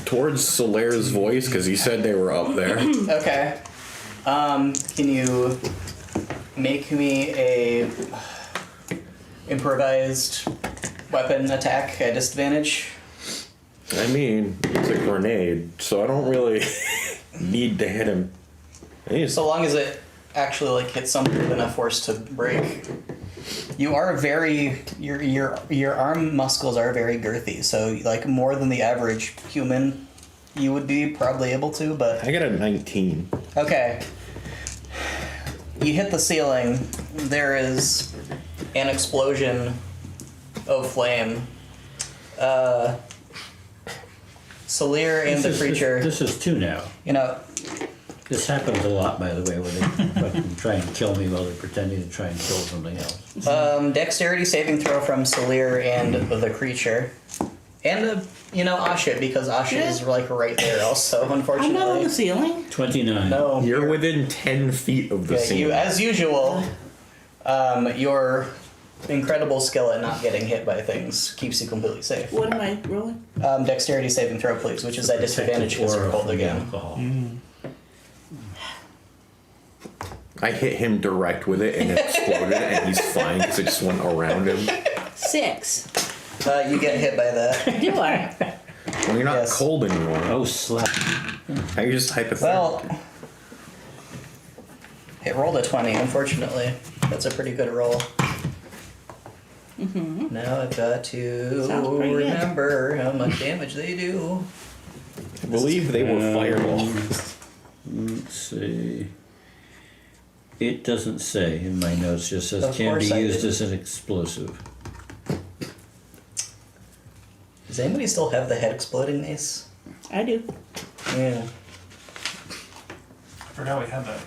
Towards Solaire's voice, because he said they were up there. Okay. Can you make me a improvised weapon attack at disadvantage? I mean, it's a grenade, so I don't really need to hit him. So long as it actually like hits something with enough force to break. You are your arm muscles are very girthy, so like more than the average human you would be probably able to, but I got a 19. okay. You hit the ceiling, there is an explosion of flame. Salir and the creature, This is two now. you know, This happens a lot, by the way, where they fucking try and kill me while they're pretending to try and kill something else. Dexterity saving throw from Salir and the creature. And, Ashit, because Ashit is like right there also, unfortunately. I'm not on the ceiling. 29. No. You're within 10 feet of the Yeah, scene. you, as usual, your incredible skill at not getting hit by things keeps you completely safe. What am I rolling? Dexterity saving throw, please, which is at disadvantage because you're cold again. Alcohol. I hit him direct with it and it exploded and he's fine because it just went around him. 6. You get hit by that. You are. Well, you're not Yes. cold anymore. Oh, slap. I just hypothetically. Well, it rolled a 20, unfortunately. That's a pretty good roll. Now I've got to Sounds pretty good. remember how much damage they do. I believe they were fireballs. Let's see. It doesn't say in my notes, just says Of can be course I used didn't. as an explosive. Does anybody still have the head exploding mace? I do. Yeah. I forgot we had that.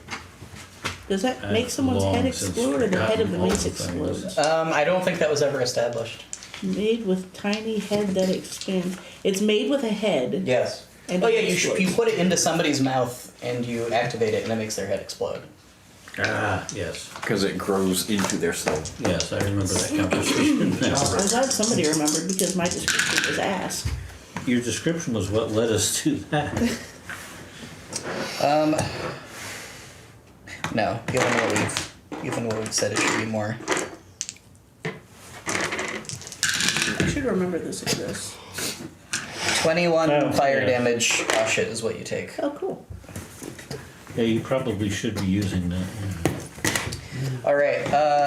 Does that I've make someone's head long since explode or the head of the forgotten all mace the things. explode? I don't think that was ever established. Made with tiny head that expands. It's made with a head. Yes. And Oh yeah, it explodes. you put it into somebody's mouth and you activate it and it makes their head explode. Ah, yes. Because it grows into their soul. Yes, I remember that conversation. I'm glad somebody remembered because my description was ass. Your description was what led us to that. No, given what we've said, it should be more. I should remember this exists. 21 Oh, fire yeah. damage. Oh shit is what you take. Oh, cool. Yeah, you probably should be using that. All right,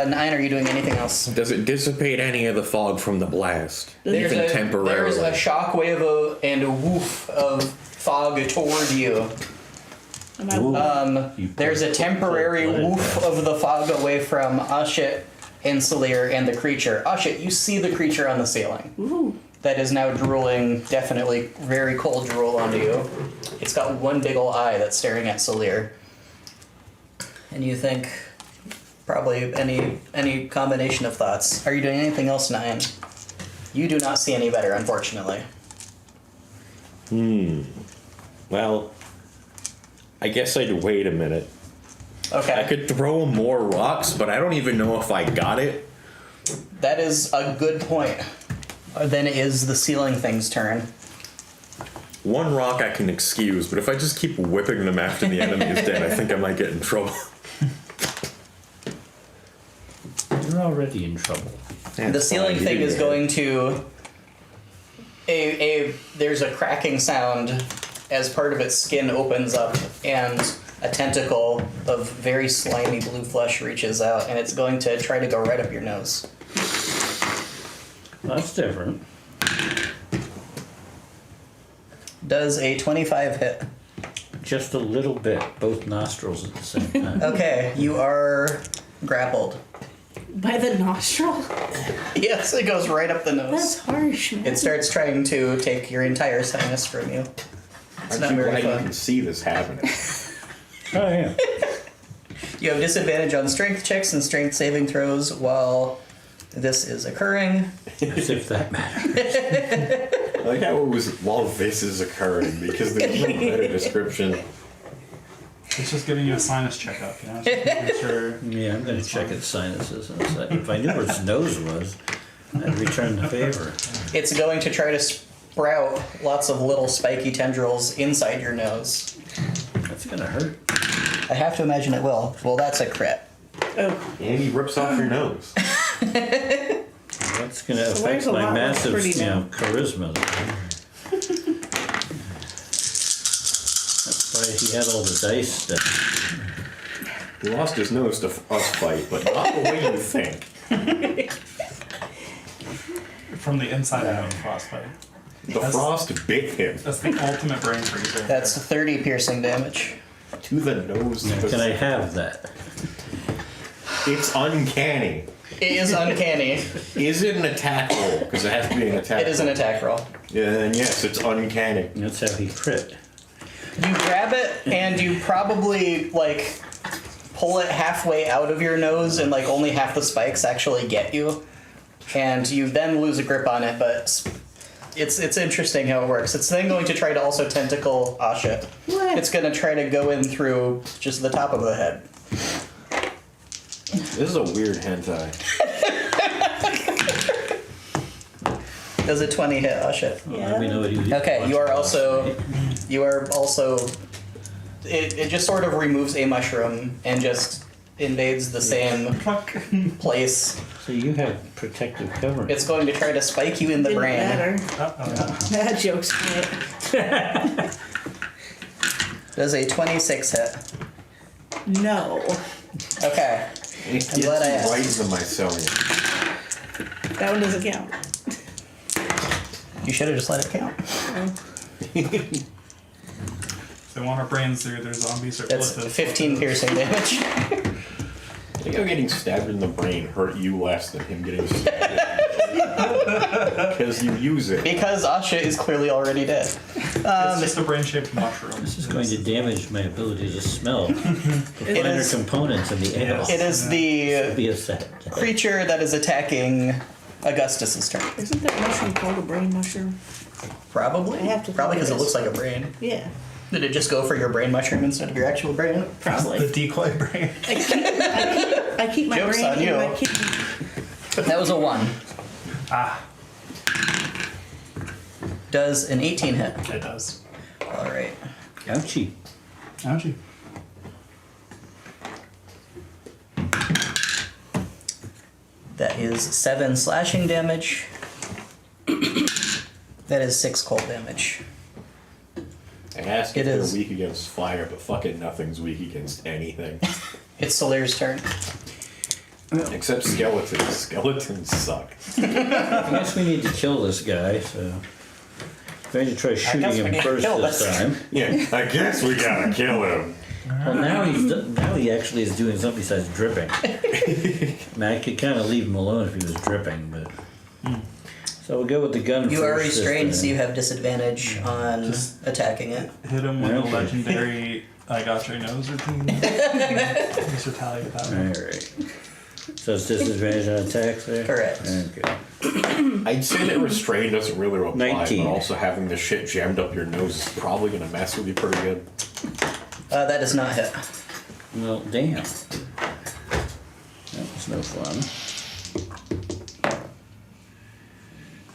9. Are you doing anything else? Does it dissipate any of the fog from the blast? There's Even There's temporarily. a shockwave and a woof of fog toward you. Am I, Ooh. You There's a put temporary blood in woof that. of the fog away from Ashit and Salir and the creature. Ashit, you see the creature on the ceiling. ooh. That is now drooling, definitely very cold drool onto you. It's got one big ol' eye that's staring at Salir. And you think probably any combination of thoughts. Are you doing anything else, 9? You do not see any better, unfortunately. Well, I guess I'd wait a minute. Okay. I could throw more rocks, but I don't even know if I got it. That is a good point. Then it is the ceiling thing's turn. One rock I can excuse, but if I just keep whipping them after the enemy is dead, I think I might get in trouble. You're already in trouble. The ceiling thing is going to there's a cracking sound as part of its skin opens up and a tentacle of very slimy blue flesh reaches out and it's going to try to go right up your nose. That's different. Does a 25 hit? Just a little bit, both nostrils at the same time. Okay, you are grappled. By the nostril? Yes, it goes right up the That's nose. harsh, man. It starts trying to take your entire sinus from you. It's Aren't not you very glad you fun. can see this happening? Oh, yeah. You have disadvantage on strength checks and strength saving throws while this is occurring. As if that matters. I like how it was while this is occurring, because there's no better description. It's just giving you a sinus checkup, you know? Just making sure. Yeah, I'm going to check its sinuses in a second. If I knew where its nose was, I'd return the favor. It's going to try to sprout lots of little spiky tendrils inside your nose. That's going to hurt. I have to imagine it will. Well, that's a crit. Oh, And he rips off your nose. That's going to So where's affect a my lot less massive, pretty now? charisma. That's why he had all the dice stuff. He lost his nose to us fight, but not the way you think. From the inside out, frostbite. The frost bit him That's the ultimate brain freezer. That's 30 piercing damage. to the nose. Can I have that? It's uncanny. It is uncanny. Is it an attack roll? Because it has to be an attack. It is an attack roll. Yeah, then yes, it's uncanny. That's how he crit. You grab it and you probably like pull it halfway out of your nose and like only half the spikes actually get you. And you then lose a grip on it, but it's interesting how it works. It's then going to try to also tentacle Asha. What? It's going to try to go in through just the top of the head. This is a weird hentai. Does a 20 hit Asha? Let me know what you Okay, you are also it just sort of removes a mushroom and just invades the same place. So you have protective cover. It's going to try to spike you in the Didn't brain. matter. That joke's it. Does a 26 hit? No. Okay. It I'm glad I gets asked. right in the mycelium. That one doesn't count. You should have just let it count. If they want our brains through their zombies or That's 15 piercing damage. I think how getting stabbed in the brain hurt you less than him getting stabbed. Because you use it. Because Asha is clearly already dead. It's just a brain-shaped mushroom. This is going to damage my ability to smell the finer is- components in the air. It is the Be a set. creature that is attacking Augustus's turn. Isn't that mushroom called a brain mushroom? Probably. I have to Probably think because it it looks is. like a brain. Yeah, Did it just go for your brain mushroom instead of your actual brain? The probably. decoy brain. I keep my Joke's brain on in you. my kidney. That was a 1. Ah, Does an 18 hit? it does. Alright. Ouchie. Ouchie. That is 7 slashing damage. That is 6 cold damage. I asked It if they're is. weak against fire, but fucking nothing's weak against anything. It's Solaire's turn. Except skeletons. Skeletons suck. I guess we need to kill this guy, so. I'm going to try shooting guess we him need to first kill this this. time. Yeah, I guess we gotta kill him. Well, now now he actually is doing something besides dripping. I mean, I could kind of leave him alone if he was dripping, but. So we'll go with the gun You first. are this restrained, so time. you have disadvantage on Just- attacking it. Hit him with Okay. a legendary I got your nose routine. Just retaliate that one. Alright. So it's disadvantage on attacks there? Correct. Okay. I'd say that restraint doesn't really apply, 19. but also having the shit jammed up your nose is probably gonna mess with you pretty good. That does not hit. Well, damn. That was no fun.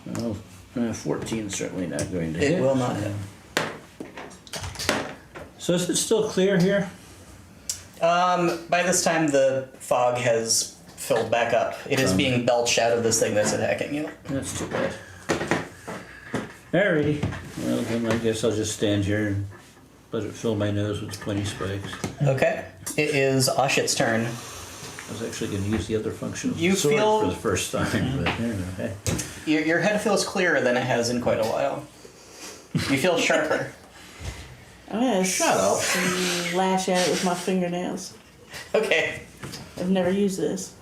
Well, 14 is certainly not going to hit. It will not hit. So is it still clear here? By this time, the fog has filled back up. It is being belched out of this thing that's attacking you. That's too bad. Alrighty. Well, then I guess I'll just stand here and let it fill my nose with pointy spikes. Okay. It is Oshit's turn. I was actually going to use the other function of You the sword feel- for the first time, but you know, hey. Your head feels clearer than it has in quite a while. You feel sharper. I'm gonna Shut up. slash at it with my fingernails. Okay. I've never used this.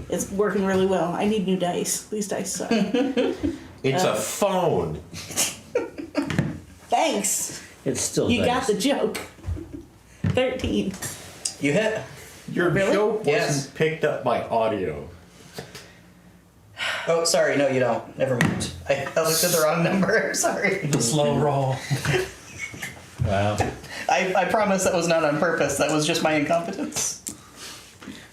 It's working really well. I need new dice. These dice suck. It's a phone. Thanks. It's still You got nice. the joke. 13. You hit. Your Really? joke wasn't Yes. picked up by audio. Oh, sorry. No, you don't. Never mind. I looked at the wrong number. Sorry. The slow roll. Wow. I promise that was not on purpose. That was just my incompetence. I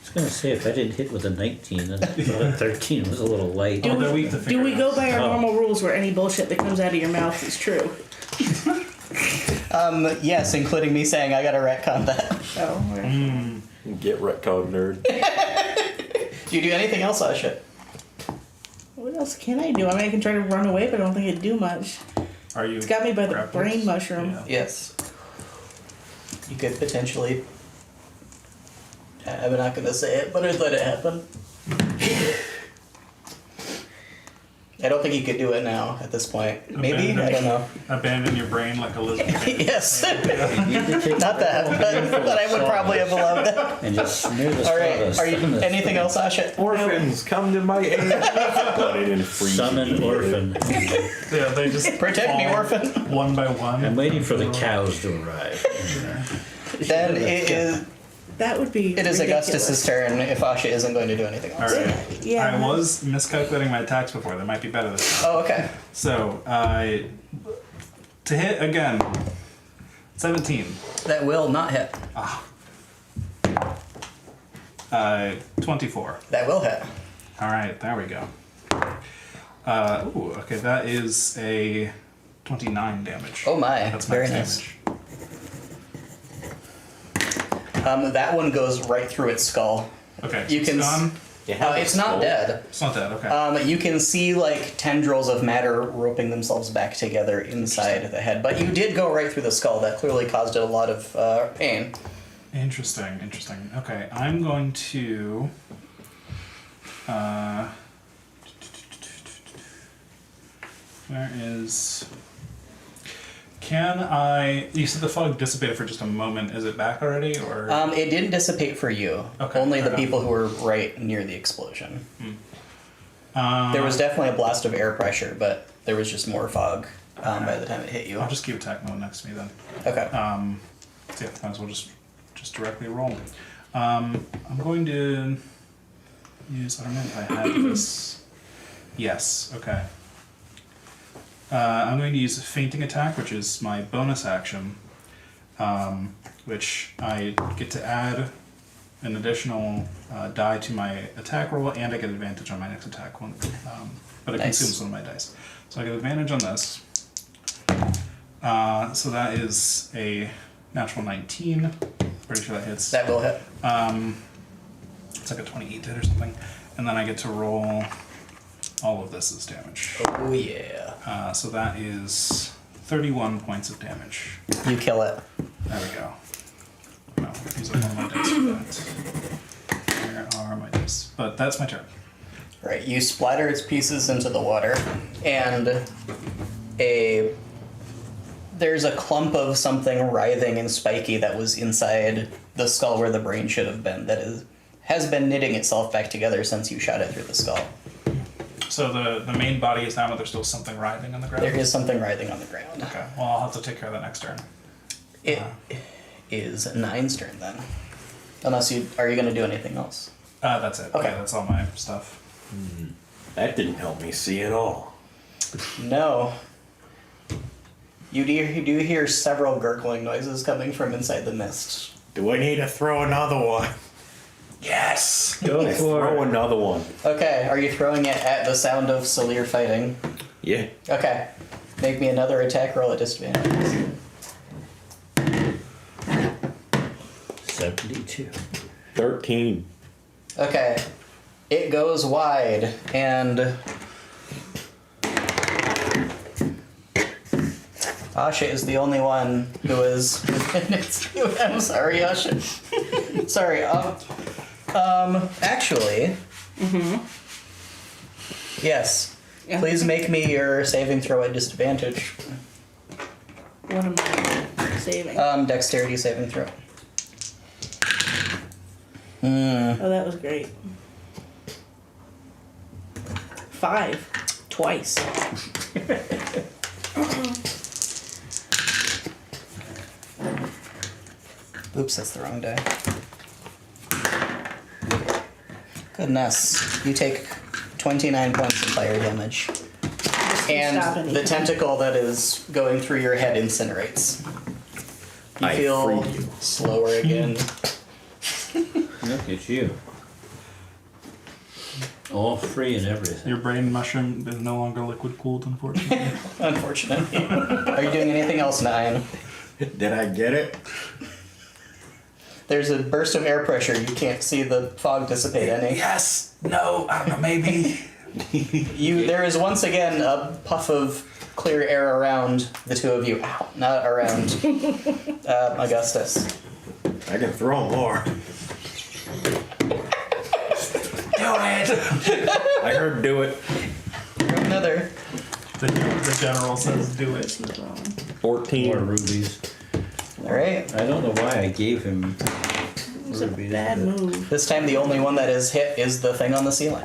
was going to say, if I didn't hit with a 19, I thought 13 was a little light. Oh, they're weak to Do we go by our Oh. normal rules where any bullshit that comes out of your mouth is true? Yes, including me saying I gotta retcon that. Oh, right. Get retcon, nerd. Do you do anything else, Asha? What else can I do? I mean, I can try to run away, but I don't think it'd do much. Are you? It's got me by the grappled? brain mushroom. Yeah. Yes. You could potentially. I'm not gonna say it, but I'd let it happen. I don't think you could do it now at this point. Maybe? I don't know. Abandon your brain like Elizabeth. Yes. You need to take Not that, but I would probably have allowed that. and just smear the All right. sawdust Are you on this anything else, Asha? Orphans, come to my aid. Got it in freeze. Summon orphan. Yeah, they just Protect me, fall orphan. one by one. I'm waiting for the cows to arrive. Then That would be it is ridiculous. Augustus's turn if Asha isn't going to do anything else. All right. Yeah. I was miscalculating my attacks before. They might be better this time. Oh, okay. So, to hit again, 17. That will not hit. 24. That will hit. All right, there we go. Ooh, okay, that is a 29 damage. Oh my, That's very max nice. damage. That one goes right through its skull. Okay, so You can it's gone. It's not dead. It's not dead. Okay. You can see like tendrils of matter roping themselves back together inside the head, but you did go right through the skull. That clearly caused it a lot of pain. Interesting. Okay, I'm going to. Where is? Can I? You said the fog dissipated for just a moment. Is it back already, or? It didn't dissipate for you. Okay, Only the right on. people who were right near the explosion. There was definitely a blast of air pressure, but there was just more fog by the time it hit you. I'll just keep attack mode next to me then. Okay. So yeah, might as well just directly roll. I'm going to use. I don't know if I had this. Yes. Okay. I'm going to use a fainting attack, which is my bonus action, which I get to add an additional die to my attack roll, and I get advantage on my next attack one. But it Nice. consumes one of my dice, so I get advantage on this. So that is a natural 19. Pretty sure that hits. That will hit. It's like a 28 hit or something, and then I get to roll all of this as damage. Oh yeah. So that is 31 points of damage. You kill it. There we go. No, use up one of my dice for that. Where are my dice? But that's my turn. Right. You splatter its pieces into the water, and there's a clump of something writhing and spiky that was inside the skull where the brain should have been. Has been knitting itself back together since you shot it through the skull. So the main body is down, but there's still something writhing on the ground? There is something writhing on the ground. Okay, well, I'll have to take care of that next turn. It is Nine's turn then. Unless are you going to do anything else? That's it. Okay. Yeah, that's all my stuff. That didn't help me see at all. No. You do hear several gurgling noises coming from inside the mist. Do I need to throw another one? Yes! Go for Throw it. another one. Okay, are you throwing it at the sound of Salir fighting? Yeah. Okay. Make me another attack roll at disadvantage. 72. 13. Okay. It goes wide, and Asha is the only one who is within its view. I'm sorry, Asha. Sorry. Actually. Yes. Yeah. Please make me your saving throw at disadvantage. What am I saving? Dexterity saving throw. Oh, that was great. 5. Twice. Oops, that's the wrong die. Goodness. You take 29 points of fire damage. Stop And anything. the tentacle that is going through your head incinerates. You I feel freed you. slower again. Look at you. All free and everything. Your brain mushroom is no longer liquid cooled, unfortunately. Unfortunately. Are you doing anything else, Nine? Did I get it? There's a burst of air pressure. You can't see the fog dissipate any. Yes! No, I don't know, maybe. There is once again a puff of clear air around the two of you. Ow, not around Augustus. I can throw more. Do it! I heard do it. Another. The general says do What's it. he throwing? 14. More rubies. All right. I don't know why I gave him It's a rubies. bad but- move. This time the only one that is hit is the thing on the ceiling.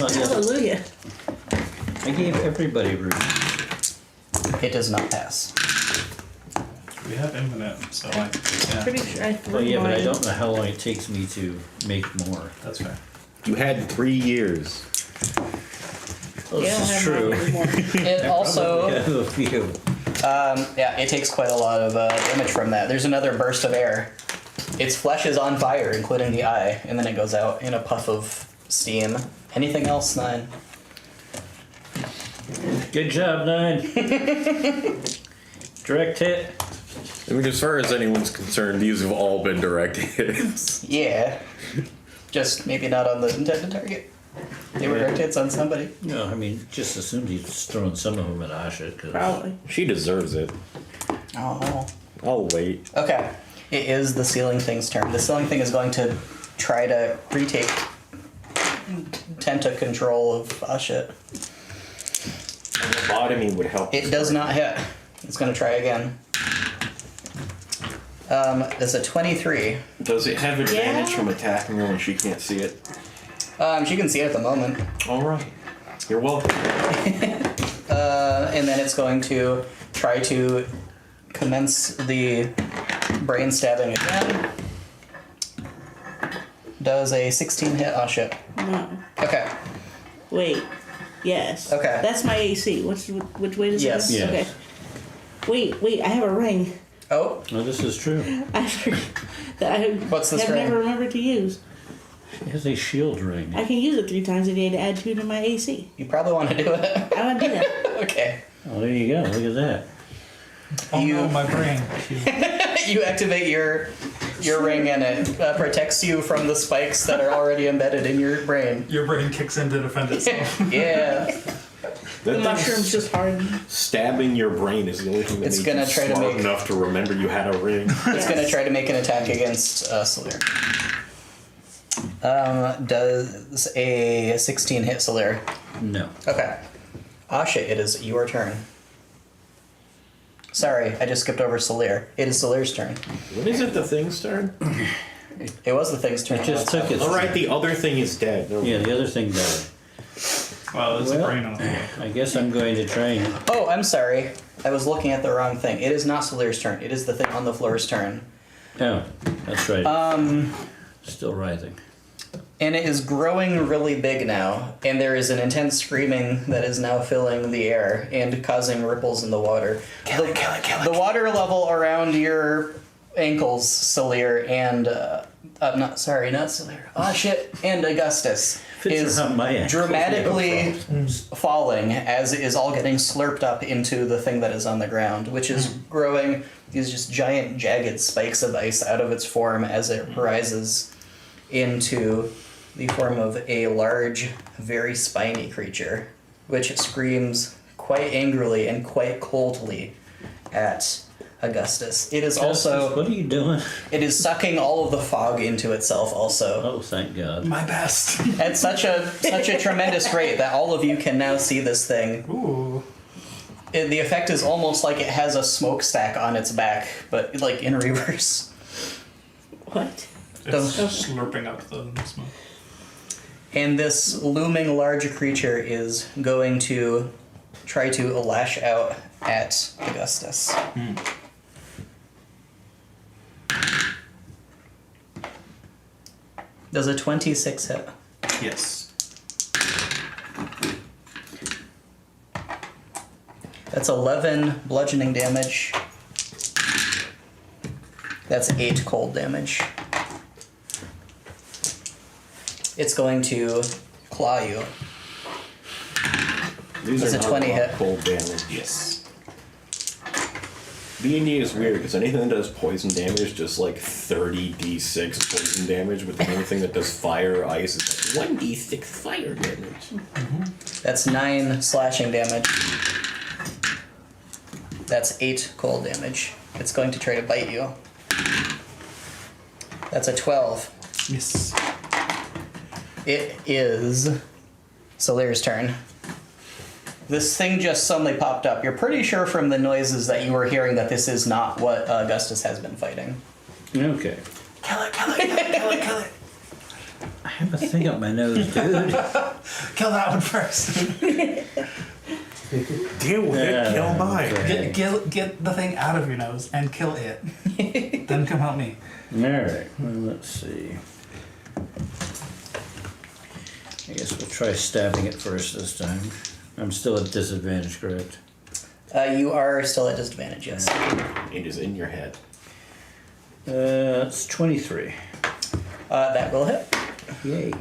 Oh, yeah. Hallelujah. I gave everybody rubies. It does not pass. We have infinite, so like, yeah, Pretty sure I threw Oh yeah, but I mine. don't know how long it takes me to make more. that's fair. You had 3 years. Well, Yeah, I this is have true. mine anymore. It also, I have a few. yeah, it takes quite a lot of damage from that. There's another burst of air. Its flesh is on fire, including the eye, and then it goes out in a puff of steam. Anything else, 9? Good job, 9. Direct hit. I mean, as far as anyone's concerned, these have all been direct hits. Yeah. Just maybe not on the intended target. They were direct hits on somebody. No, I mean, just assumed he's throwing some of them at Asha. Cause Probably. She deserves it. Oh. I'll wait. Okay. It is the ceiling thing's turn. The ceiling thing is going to try to retake Tenta control of Asha. Lobotomy would help. It does not hit. It's going to try again. It's a 23. Does it have advantage Yeah. from attacking her when she can't see it? She can see it at the moment. Alright. You're welcome. And then it's going to try to commence the brain stabbing again. Does a 16 hit? Oh shit. No. Okay. Wait. Yes. Okay. That's my AC. Which way does Yes. it go? Yes. Okay. Wait. I have a ring. Oh, No, this is true. I forgot that I What's this have ring? never remembered to use. It has a shield ring. I can use it 3 times a day to add 2 to my AC. you probably want to do it. I want to do that. Okay. Oh, there you go. Look at that. Oh You- no, my brain. You activate your ring and it protects you from the spikes that are already embedded in your brain. Your brain kicks in to defend itself. Yeah. The mushroom's just hardened. Stabbing your brain is the only thing that It's makes gonna you try to smart make- enough to remember you had a ring. It's going to try to make an attack against Solir. Does a 16 hit Solir? No. Okay. Asha, it is your turn. Sorry, I just skipped over Solir. It is Solir's turn. When is it the thing's turn? It was the thing's turn. It just took its. Alright, the other thing is dead. No. Yeah, the other thing died. Well, it's a Well- brain on the I guess I'm going to try and. Oh, I'm sorry. I was looking at the wrong thing. It is not Solir's turn. It is the thing on the floor's turn. Oh, that's right. Still rising. And it is growing really big now, and there is an intense screaming that is now filling the air and causing ripples in the water. Kill it. The water level around your ankles, Solir, and not Solir. Oh shit, and Augustus Fits is around my ankles. dramatically falling as it is all getting slurped up into the thing that is on the ground, which is growing these just giant jagged spikes of ice out of its form as it rises into the form of a large, very spiny creature, which screams quite angrily and quite coldly at Augustus. It is also, What are you doing? it is sucking all of the fog into itself also Oh, thank God. My best. at such a tremendous rate that all of you can now see this thing. Ooh. The effect is almost like it has a smokestack on its back, but like in reverse. What? It's slurping up the smoke. And this looming large creature is going to try to lash out at Augustus. Does a 26 hit? Yes. That's 11 bludgeoning damage. That's 8 cold damage. It's going to claw you. These That's are a not 20 about hit. cold damage. Yes. D&D is weird because anything that does poison damage just like 30d6 poison damage, but then anything that does fire or ice is like 1d6 fire damage. That's 9 slashing damage. That's 8 cold damage. It's going to try to bite you. That's a 12. Yes. It is Solir's turn. This thing just suddenly popped up. You're pretty sure from the noises that you were hearing that this is not what Augustus has been fighting. Okay. Kill it, kill it, kill it, kill it, kill it. I have a thing up my nose, dude. Kill that one first. Deal with Yeah, it, kill mine. okay. Get the thing out of your nose and kill it. Then come help me. Alright, well, let's see. I guess we'll try stabbing it first this time. I'm still at disadvantage, correct? You are still at disadvantage, yes. It is in your head. It's 23. That will hit. Yay.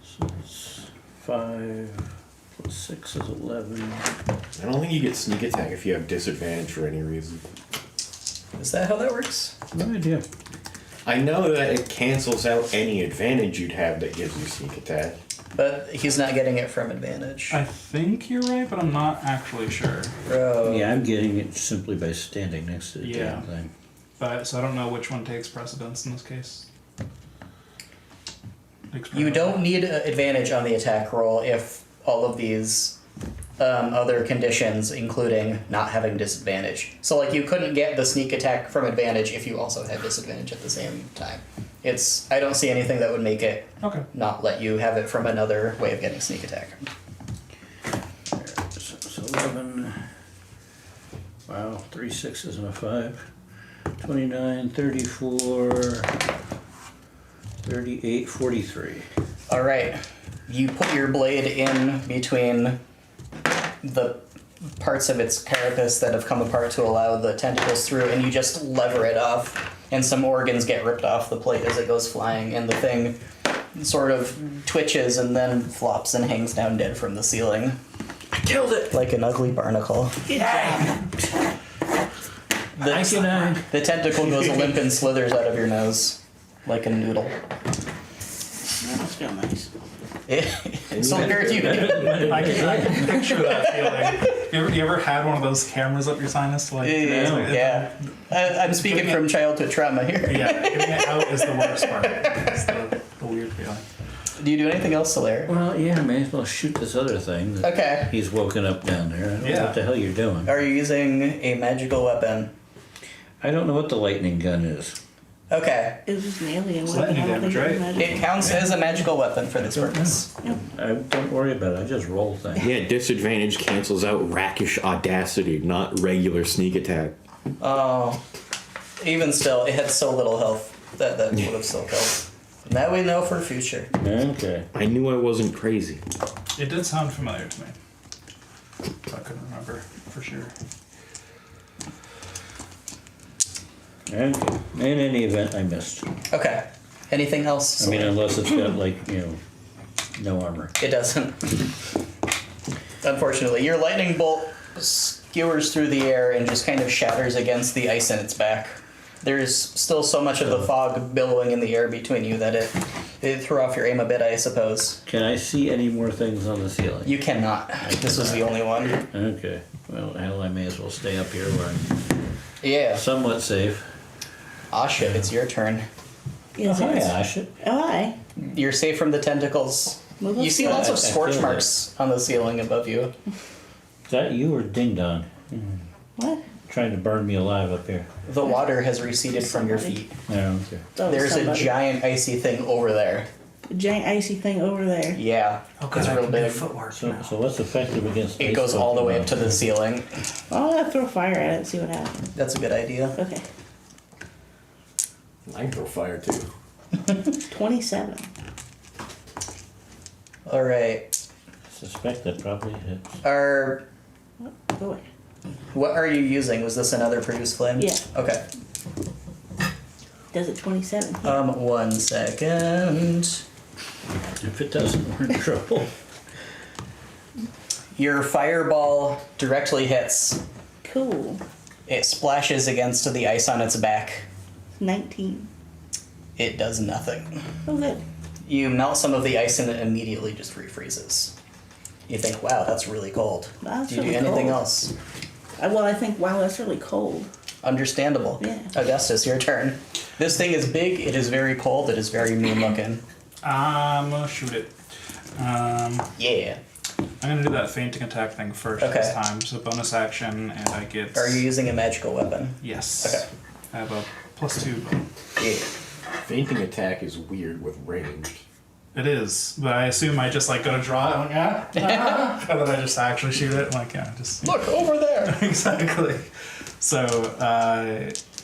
So it's 5 plus 6 is 11. I don't think you get sneak attack if you have disadvantage for any reason. Is that how that works? No idea. I know that it cancels out any advantage you'd have that gives you sneak attack. But he's not getting it from advantage. I think you're right, but I'm not actually sure. Bro. Yeah, I'm getting it simply by standing next to the Yeah. damn thing. But so I don't know which one takes precedence in this case. You don't need advantage on the attack roll if all of these other conditions, including not having disadvantage. So, like, you couldn't get the sneak attack from advantage if you also had disadvantage at the same time. I don't see anything that would make it Okay. not let you have it from another way of getting sneak attack. Alright, so it's 11. Wow, 3 6s and a 5. 29, 34, 38, 43. All right, you put your blade in between the parts of its carapace that have come apart to allow the tentacles through, and you just lever it off, and some organs get ripped off the plate as it goes flying, and the thing sort of twitches and then flops and hangs down dead from the ceiling. I killed it. Like an ugly barnacle. Yeah. The tentacle goes limp and slithers out of your nose like a noodle. That feel nice. So where do you I can picture that feeling. You ever had one of those cameras up your sinus? Like, Yeah. I'm speaking from childhood trauma here. Yeah, getting it out is the worst part. It's the weird feeling. Do you do anything else, Solaire? Well, yeah, may as well shoot this other thing. That Okay. He's woken up down there. I don't know Yeah. what the hell you're doing. Are you using a magical weapon? I don't know what the lightning gun is. Okay. It was just an alien It's weapon. lightning I don't think damage, it was right? magic. It counts as a magical weapon for this purpose. Don't worry about it. I just roll things. Yeah, disadvantage cancels out rakish audacity, not regular sneak attack. Oh. Even still, it had so little health that would have still killed. Now we know for future. Okay. I knew I wasn't crazy. It did sound familiar to me. But I couldn't remember for sure. Okay. In any event, I missed. Okay. Anything else? I mean, unless it's got, like, no armor. It doesn't. Unfortunately, your lightning bolt skewers through the air and just kind of shatters against the ice in its back. There's still so much of the fog billowing in the air between you that it threw off your aim a bit, I suppose. Can I see any more things on the ceiling? You cannot. This was the only one. Okay. Well, hell, I may as well stay up here where I'm Yeah. somewhat safe. Ah, shit, it's your turn. Yes, Oh, it is. hi, Asha. Oh, hi. You're safe from the tentacles. Move You up see there. lots of I scorch feel marks on the ceiling above you. Is that you or Ding Dong? What? Trying to burn me alive up here. The water has receded from your feet. No, okay. Oh, There's a somebody. giant icy thing over there. A giant icy thing over there. Yeah, it's real big. Footwork So, now. so what's effective against It ice goes all the way up Pokemon? to the ceiling. I'm gonna throw fire at it and see what happens. That's a good idea. Okay. I can throw fire too. 27. All right. Suspect that probably hits. Go away. What are you using? Was this another produce flame? Yeah. Okay. Does it 27? 1 second. If it doesn't, we're in trouble. Your fireball directly hits. Cool. It splashes against the ice on its back. 19. It does nothing. Oh, good. You melt some of the ice and it immediately just refreezes. You think, wow, that's really cold. That's Do you do really anything cold. else? Well, I think, wow, that's really cold. Understandable. Yeah. Augustus, your turn. This thing is big, it is very cold, it is very mean looking. I'm gonna shoot it. Yeah. I'm gonna do that fainting attack thing first Okay. this time. So bonus action, and I get. Are you using a magical weapon? Yes. Okay. I have a +2. Yeah. Fainting attack is weird with range. It is, but I assume I just like go to draw it, and and then I just actually shoot it. Like, yeah, just Look over there. exactly. So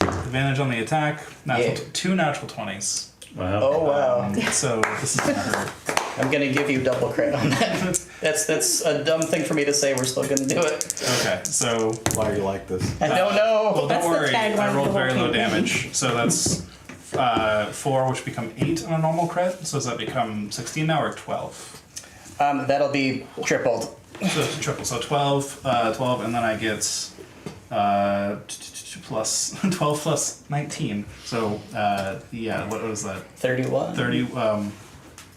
advantage on the attack. Yeah. 2 natural 20s. Wow. Oh wow. So this is gonna hurt. I'm gonna give you double credit on that. That's a dumb thing for me to say. We're still gonna do it. Okay, so Why are you like this? I don't know. well, That's don't the worry. tagline I of rolled the whole very low campaign. damage, so that's 4, which become 8 on a normal crit. So does that become 16 now or 12? That'll be tripled. So it's triple. So 12, 12, and then I get plus 12 plus 19. So yeah, what was that? 31. 30.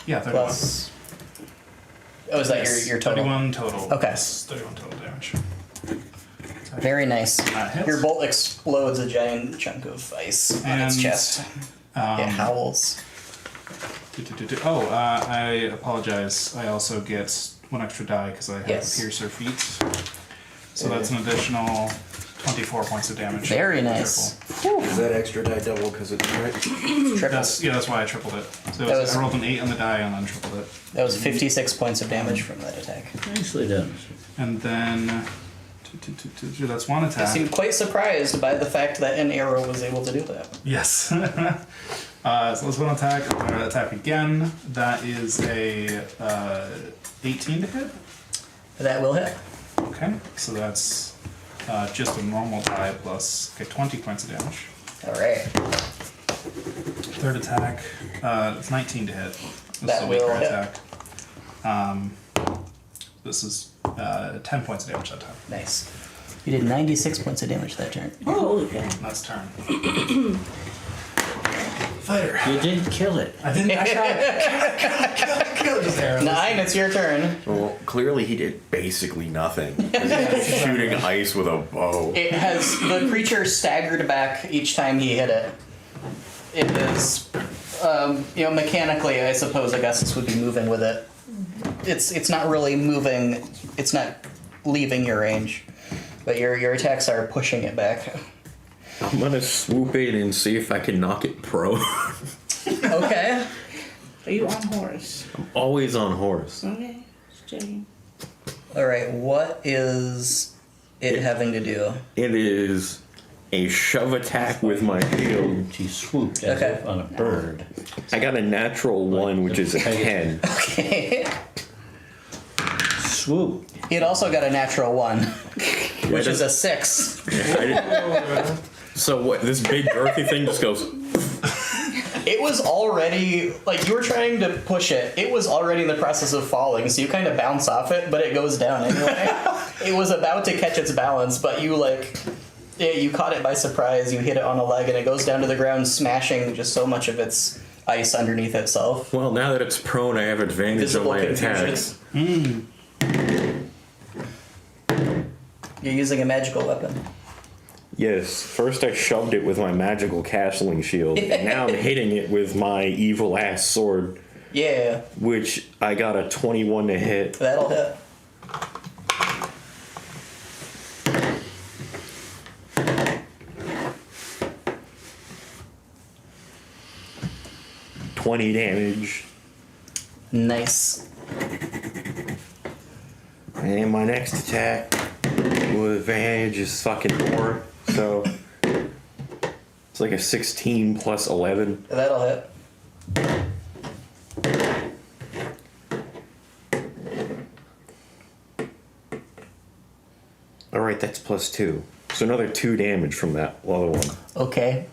Yeah, 31. Plus. Oh, is that Yes, your total? 31 total. Okay. Yes, 31 total damage. Very nice. Hits. Your bolt explodes a giant chunk of ice on its And, chest. It howls. Oh, I apologize. I also get 1 extra die because I have Yes. Piercer feat. So that's an additional 24 points of damage. Very nice. Is that extra die double because it's right? Triple. That's why I tripled it. So That was- I rolled an 8 on the die and then tripled it. That was 56 points of damage from that attack. Nicely done. And then that's 1 I attack. seem quite surprised by the fact that an arrow was able to do that. Yes. So that's 1 attack. I'm going to attack again. That is a 18 to hit. That will hit. Okay, so that's just a normal die plus 20 points of damage. All right. 3rd attack, it's 19 to hit. This That is a weaker will hit. attack. This is 10 points of damage that time. Nice. You did 96 points of damage that turn. Holy cow. That's turn. Fighter. You didn't kill it. I didn't. I tried. Kill this arrow. 9, it's your turn. Well, clearly he did basically nothing. He's shooting ice with a bow. It has the creature staggered back each time he hit it. It is, mechanically, I suppose Augustus would be moving with it. It's not really moving. It's not leaving your range, but your attacks are pushing it back. I'm gonna swoop in and see if I can knock it prone. Okay. Are you on horse? Always on horse. Okay. Just checking. All right. What is it having to do? It is a shove attack with my shield. She swooped as Okay. if on a bird. I got a natural 1, which is a 10. Okay. Swoop. It also got a natural 1, which is a 6. So what? This big girthy thing just goes. It was already, like, you were trying to push it. It was already in the process of falling, so you kind of bounce off it, but it goes down anyway. It was about to catch its balance, but you, you caught it by surprise. You hit it on a leg, and it goes down to the ground, smashing just so much of its ice underneath itself. Well, now that it's prone, I have advantage Visible on my confusion. attacks. You're using a magical weapon. Yes. First, I shoved it with my magical castling shield, and now I'm hitting it with my evil ass sword, Yeah, which I got a 21 to hit. that'll hit. $20 damage. Nice. And my next attack with advantage is fucking 4. So it's like a 16 plus 11. That'll hit. Alright, that's plus 2. So another 2 damage from that other one. Okay.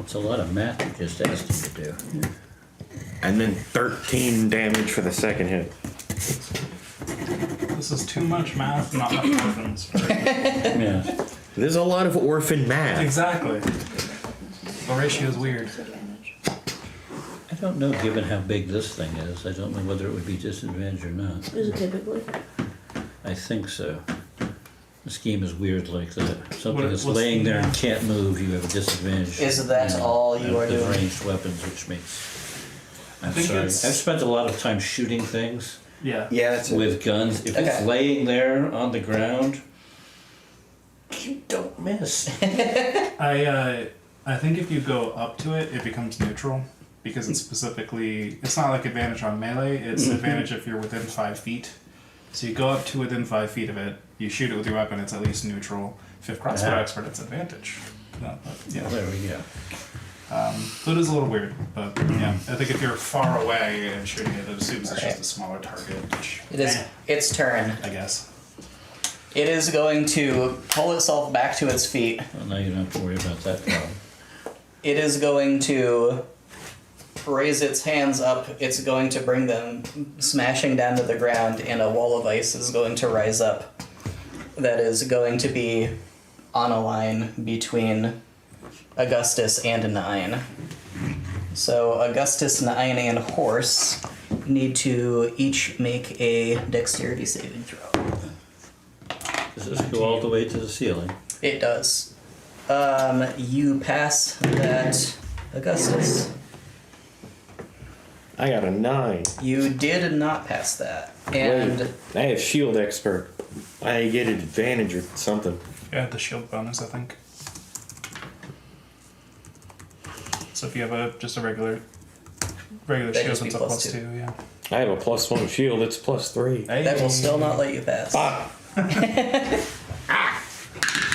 It's a lot of math you just asked you to do. And then 13 damage for the second hit. This is too much math, not much orphans. Yeah. There's a lot of orphan math. Exactly. The ratio is weird. Disadvantage. I don't know, given how big this thing is, I don't know whether it would be disadvantage or not. Is it typically? I think so. The scheme is weird like that. Something that's what's laying the there and math? can't move, you have a disadvantage. Is that all you are with doing? ranged weapons, which makes I think Sorry. I've it's spent a lot of time shooting things yeah. Yeah, that's it. with guns. If Okay. it's laying there on the ground, you don't miss. I think if you go up to it, it becomes neutral because it's specifically. It's not like advantage on melee. It's advantage if you're within 5 feet. So you go up to within 5 feet of it. You shoot it with your weapon. It's at least neutral. If you have crossbow Yeah. expert, it's advantage. No, but, yeah. There we go. So it is a little weird, but yeah, I think if you're far away and shooting it, it assumes it's Right. just a smaller target. Which, It is its turn. I guess. It is going to pull itself back to its feet. Well, now you don't have to worry about that problem. It is going to raise its hands up. It's going to bring them smashing down to the ground, and a wall of ice is going to rise up. That is going to be on a line between Augustus and Nine. So Augustus, Nine, and Horse need to each make a dexterity saving throw. Does this go all the way to the ceiling? It does. You pass that, Augustus. I got a 9. You did not pass that. And Wait, I have shield expert. I get an advantage or something. Yeah, the shield bonus, I think. So if you have just a regular That'd shield, just it's be a plus +2, two. yeah. I have a +1 shield. It's +3. that will still not let you pass. Ah.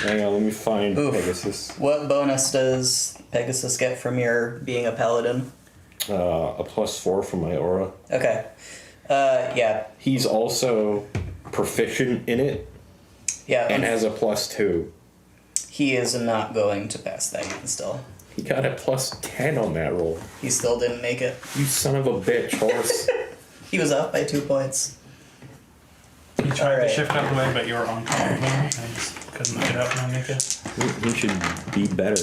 Hang on, let me find Oof. Pegasus. What bonus does Pegasus get from your being a paladin? A +4 from my aura. Okay. Yeah. He's also proficient in it Yeah. and has a +2. He is not going to pass that even still. He got a +10 on that roll. He still didn't make it. You son of a bitch, Horse. He was up by 2 points. You tried Alright. to shift out of the way, but you were on top of him, and just couldn't get out and make it. He should be better.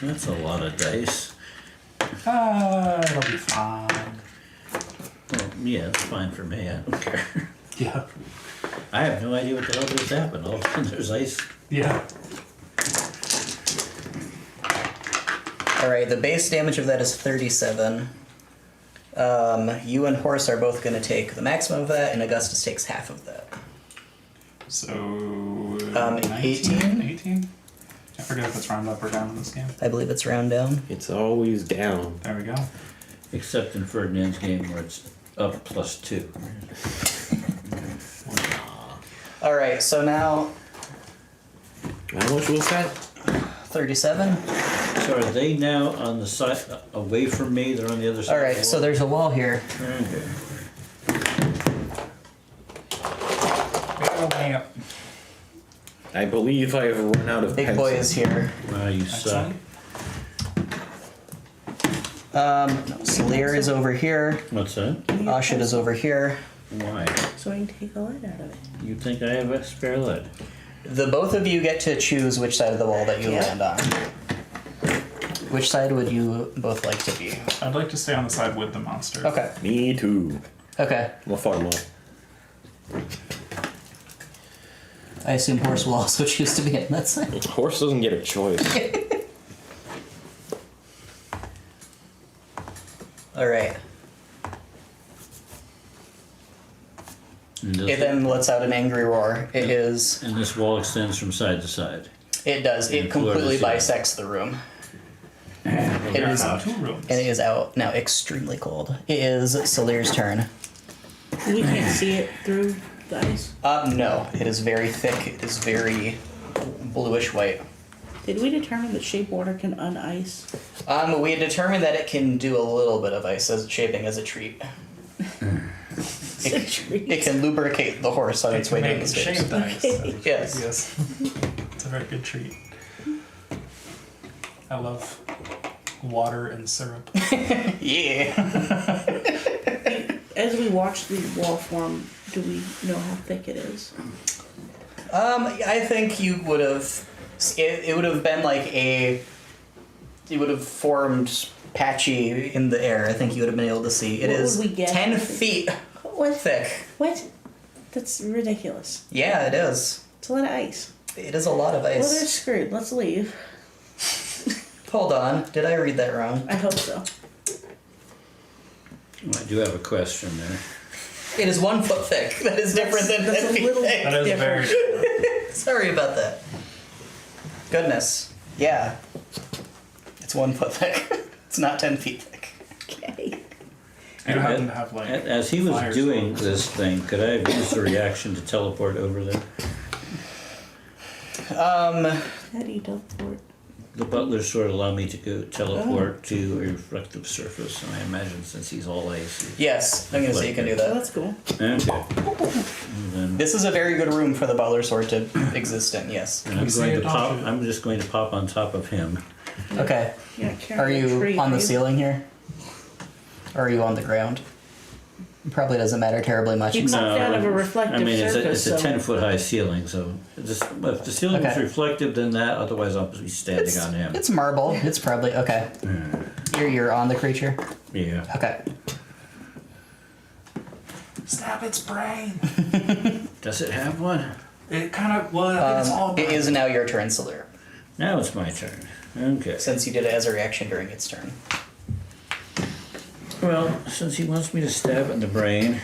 That's a lot of dice. It'll be fine. Well, yeah, it's fine for me. I don't care. Yeah. I have no idea what the hell just happened. All of a sudden there's ice. Yeah. Alright, the base damage of that is 37. You and Horse are both going to take the maximum of that, and Augustus takes half of that. So. 18? 18? I forget if it's round up or down in this game. I believe it's round down. It's always down. There we go. Except in Ferdinand's game where it's up +2. Alright, so now How much was that? 37. So are they now on the side away from me? They're on the other side. Alright, of the so wall? there's a wall here. Okay. I believe I have run out of Big pencil. boy is here. Wow, you suck. Excellent. Salier is over here. What's that? Ashid is over here. Why? So I can take a light out of it. You think I have a spare lead? The both of you get to choose which side of the wall that you Yeah. land on. Which side would you both like to be? I'd like to stay on the side with the monster. Okay. Me too. Okay. I'm a farmer. I assume Horse will also choose to be on that side. Horse doesn't get a choice. Alright. And does It then lets out an angry roar. It is. and this wall extends from side to side. It does. It And floor to completely ceiling. bisects the room. It It is. two rooms. And it is out now extremely cold. It is Salir's turn. We can't see it through the ice. No. It is very thick. It is very bluish white. Did we determine that shape water can unice? We determined that it can do a little bit of ice as shaping as a treat. It can lubricate the horse on its way down the stairs. shaved ice. Yes. Yes. It's a very good treat. I love water and syrup. Yeah. As we watch the wall form, do we know how thick it is? I think you would have. It would have been like a. It would have formed patchy in the air. I think you would have been able to see. It What is would we get? 10 feet What? thick. What? That's ridiculous. Yeah, it is. It's a lot of ice. It is a lot of Well, they're ice. screwed. Let's leave. Hold on. Did I read that wrong? I hope so. I do have a question there. It is 1 foot thick. That is different than That's 10 a feet little thick. That is very. Sorry about that. Goodness. Yeah. It's 1 foot thick. It's not 10 feet thick. Okay. You don't happen to have like. As he was flyers doing for- this thing, could I have used the reaction to teleport over there? How do you teleport? The butler sort of allowed me to go teleport to a reflective surface, and I imagine since he's all ice. Yes, I'm gonna say you can do Well, that. that's cool. Okay. And then This is a very good room for the butler sword to exist in, yes. and I'm We see going it to pop. option. I'm just going to pop on top of him. Okay. Yeah, Are you on the ceiling here? Or are you on the ground? Probably doesn't matter terribly much. You pop down of a reflective I mean, surface. it's a so 10-foot high ceiling, so if the ceiling is Okay. reflective, then that. Otherwise, I'll be standing It's, on him. it's marble. It's probably okay. You're on the creature. Yeah. Okay. Stab its brain. Does it have one? It kind of. Well, I think it's all. It is now your turn, Solir, Now it's my turn. Okay. since you did it as a reaction during its turn. Well, since he wants me to stab it in the brain,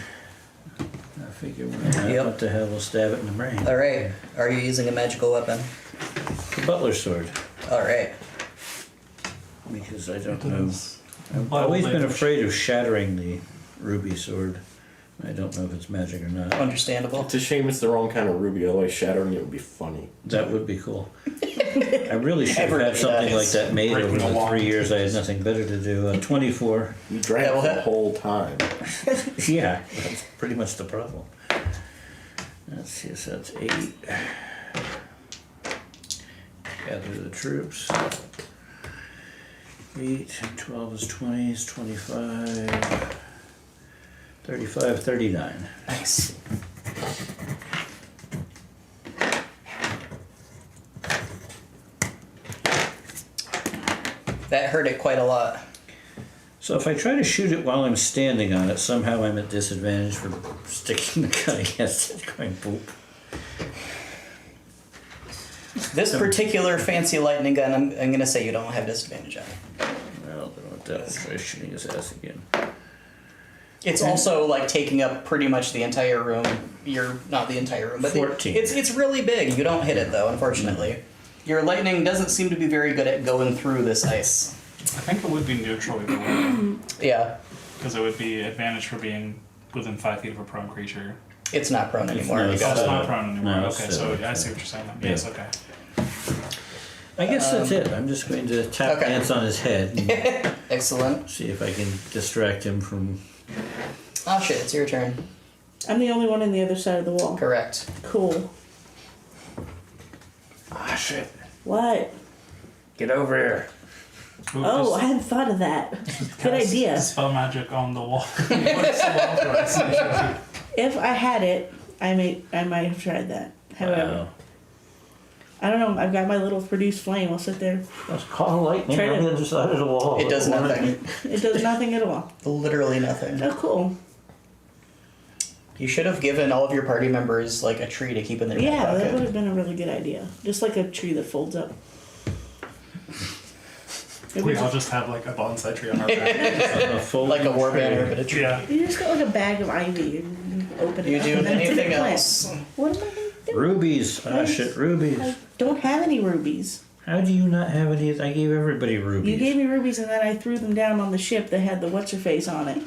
I figure Yep. what the hell will stab it in the brain? All right. Are you using a magical weapon? The butler sword, All right. because I don't know. I've Well, always they been don't- afraid of shattering the ruby sword. I don't know if it's magic or not. Understandable. It's a shame it's the wrong kind of ruby, otherwise shattering it would be funny. That would be cool. I really should have had Everybody something like does. that made Breaking over the the wall. 3 years I had nothing better to do. 24. You drank well, the that- whole time. Yeah, that's pretty much the problem. Let's see, so that's 8. Gather the troops. 8, 12 is 20, is 25, 35, 39. Nice. That hurt it quite a lot. So if I try to shoot it while I'm standing on it, somehow I'm at disadvantage for sticking the gun against it, going boop. This particular fancy lightning gun, I'm gonna say you don't have disadvantage on it. Well, then what the hell, try shooting his ass again. It's also like taking up pretty much the entire room. You're not the entire room, but 14. it's really big. You don't hit it though, unfortunately. Your lightning doesn't seem to be very good at going through this ice. I think it would be neutral either way, Yeah, because it would be advantage for being within 5 feet of a prone creature. it's not prone anymore. no, You it's Oh, got it's it. not prone anymore. No, Okay, it's, so uh, I see what you're saying. yeah. Yes, okay. I guess that's it. I'm just going to tap Okay. dance on his head and Excellent. see if I can distract him from. Oh shit, it's your turn. I'm the only one on the other side of the wall. Correct. Cool. Ah, shit. What? Get over here. Ooh, Oh, I just hadn't thought of that. Good cast idea. Spell magic on the wall. It works so well for us. If I had it, I might have tried that. However, Wow. I don't know. I've got my little produced flame. I'll sit there. Let's call lightning Try on to- the other side of the wall. It does nothing. It does nothing at all. Literally nothing. Oh, cool. You should have given all of your party members like a tree to keep in their back Yeah, that would pocket. have been a really good idea. Just like a tree that folds up. We all just have like a bonsai tree on our back. A folding Like a war tree. banner, but a tree. Yeah. You just got like a bag of ivy and you open it You up. do and then it's in a anything plant. else? What am I gonna do? Rubies. Ah, shit, rubies. I don't have any rubies. How do you not have any? I gave everybody rubies. You gave me rubies and then I threw them down on the ship that had the what's her face on it.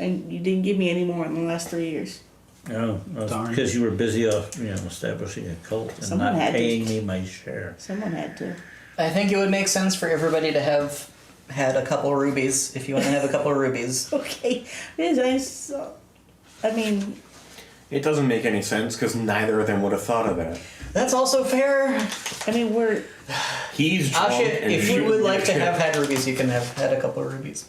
And you didn't give me any more in the last 3 years. Oh, Darn. because you were busy off, establishing a cult and Someone not had to. paying me my share. Someone had to. I think it would make sense for everybody to have had a couple rubies if you want to have a couple rubies. Okay. It is nice. I mean, It doesn't make any sense because neither of them would have thought of that. That's also fair. we're He's drunk Ashit, and if you shooting would like at to shit. have had rubies, you can have had a couple of rubies.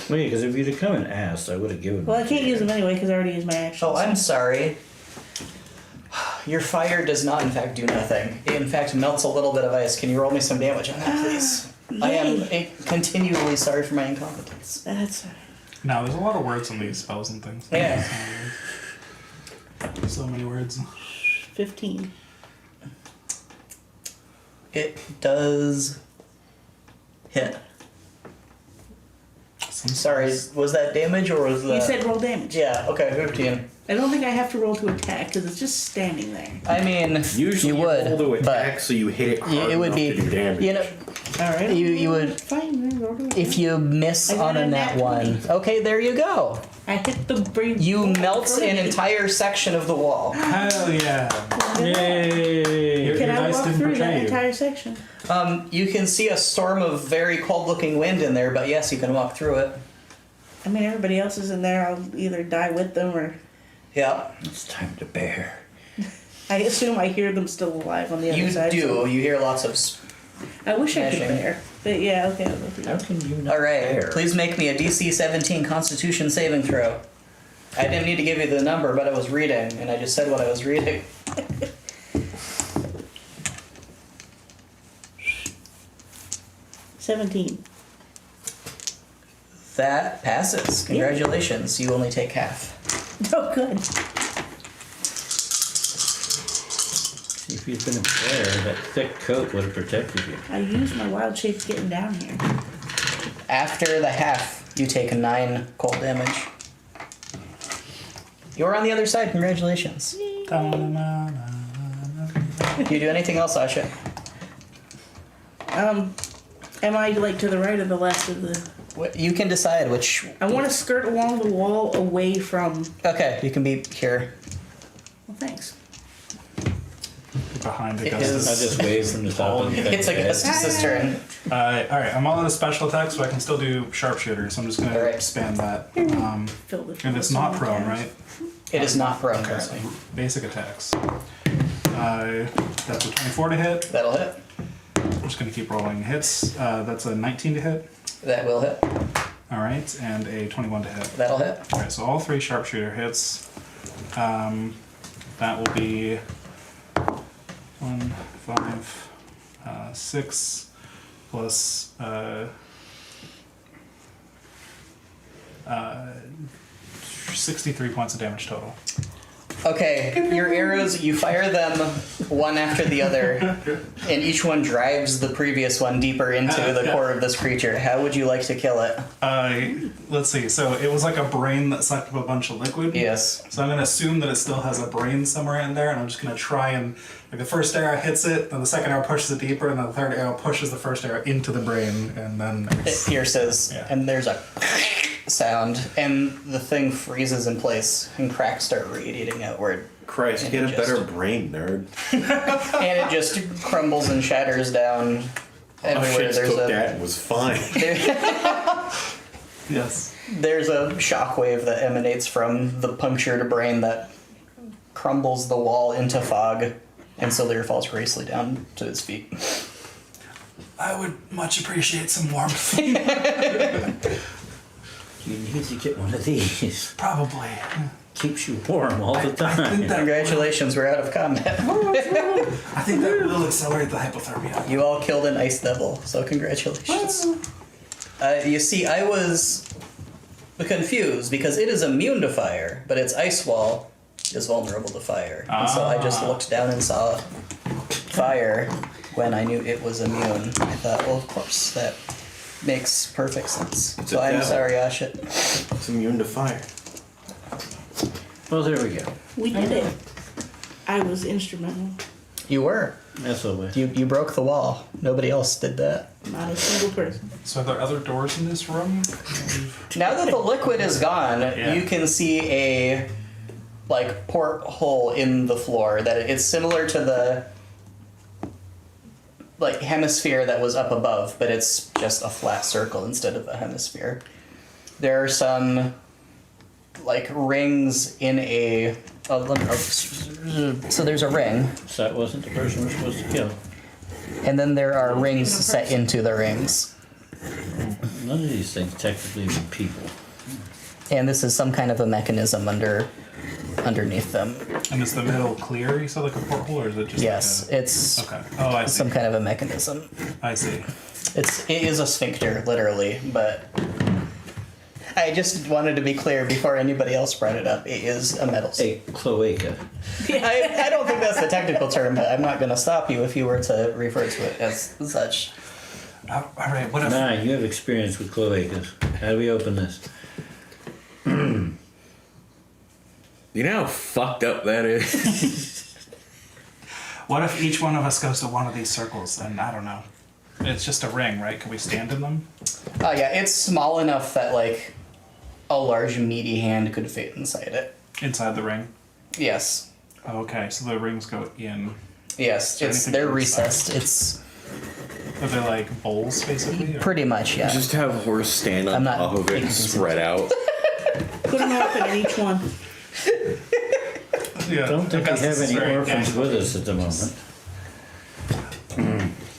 Wait, because if you'd have come and asked, I would have given. well. I them can't to you. use them anyway because I already used my action. Oh, I'm sorry. Your fire does not, in fact, do nothing. It, in fact, melts a little bit of ice. Can you roll me some damage on that, please? I am continually sorry for my incompetence. That's Now, there's a lot of words on these spells and things. Yeah. So many words. 15. It does Hit. Some Sorry, was that damage or was that? You said roll damage. Yeah. Okay. 15. I don't think I have to roll to attack because it's just standing there. I mean, Usually you would, roll to attack, but so you hit it hard it would enough be, to do damage. you know, All right. you would Fine. Then roll to attack. if you miss I got on a a nat nat one. 20. Okay, there you go. I hit the brain. You melt an entire section of the wall. Hell yeah! Yay! Your Can I dice walk didn't through betray that you. entire section? You can see a storm of very cold-looking wind in there, but yes, you can walk through it. I mean, everybody else is in there. I'll either die with them or Yeah, It's time to bear. I assume I hear them still alive on the other you side. do. so- You hear lots of. I wish I could Smashing. bear. But yeah, okay, I'll go through How that. can you not All right, bear? please make me a DC 17 Constitution saving throw. I didn't need to give you the number, but I was reading, and I just said what I was reading. 17. That passes. Congratulations. You only take half. Oh, good. See, if you'd been a bear, that thick coat would have protected you. I used my wild shape getting down here. After the half, you take 9 cold damage. You're on the other side. Congratulations. Do you do anything else, Asha? Am I like to the right or the left of the? You can decide which. I want to skirt along the wall away from. Okay, you can be here. Well, thanks. Behind It Augustus. is- I just waved from the top of the It's Augustus' turn. Alright, I'm all out of special attacks, so I can still do sharpshooter, so I'm just gonna Alright. expand that. Fill the. And it's not prone, right? It is not prone Okay, so currently. basic attacks. That's a 24 to hit. That'll hit. I'm just gonna keep rolling hits. That's a 19 to hit. That will hit. Alright, and a 21 to hit. That'll hit. Alright, so all 3 sharpshooter hits. That will be 1, 5, 6 plus 63 points of damage total. Okay, your arrows, you fire them one after the other, and each one drives the previous one deeper into the yeah. core of this creature. How would you like to kill it? Let's see. So it was like a brain that sucked up a bunch of liquid. Yes. So I'm gonna assume that it still has a brain somewhere in there, and I'm just gonna try and like the first arrow hits it, then the second arrow pushes it deeper, and then the third arrow pushes the first arrow into the brain, and then It pierces, Yeah. and there's a sound, and the thing freezes in place, and cracks start radiating outward. Christ, And get a just- better brain, nerd. And it just crumbles and shatters down everywhere. Shit There's took a that and was fine. yes. there's a shockwave that emanates from the punctured brain that crumbles the wall into fog, and Silier falls gracefully down to his feet. I would much appreciate some warmth. You need to get one of these. Probably. Keeps you warm all the I think time. that Congratulations, we're out of combat. I think that will accelerate the hypothermia. You all killed an ice devil, so congratulations. You see, I was confused because it is immune to fire, but its ice wall is vulnerable to fire. And so I just looked down and saw fire when I knew it was immune. I thought, well, of course, that makes perfect sense. It's So a I'm devil. sorry, Asha. It's immune to fire. Well, there we go. We did it. I was instrumental. You were. That's the way. You broke the wall. Nobody else did that. Not a single person. So are there other doors in this room? Now that the liquid is gone, Yeah. you can see a like porthole in the floor that it's similar to the like hemisphere that was up above, but it's just a flat circle instead of a hemisphere. There are some like rings in a so there's a ring, So that wasn't the person we're supposed to kill. and then there are rings set into the rings. None of these things technically were people. And this is some kind of a mechanism underneath them. And is the middle clear? You said like a porthole, or is it just? Yes, Like it's okay. Oh, I see. some kind of a mechanism. I see. It is a sphincter, literally, but I just wanted to be clear before anybody else brought it up. It is a metal. A cloaca. I don't think that's the technical term, but I'm not going to stop you if you were to refer to it as such. All right, what if... Nah, you have experience with cloacas. How do we open this? You know how fucked up that is? What if each one of us goes to one of these circles? And I don't know. It's just a ring, right? Can we stand in them? Oh yeah, it's small enough that like a large meaty hand could fit inside it. Inside the ring? Yes. Okay, so the rings go in. Yes, there it's anything they're to the side? recessed. It's Are they like bowls, basically? Or? pretty much yeah. Just have a horse stand I'm on not top of it taking and spread out. Put an orphan in each one. Yeah, Don't think we Augustus have is any very orphans gangly. with us at the moment.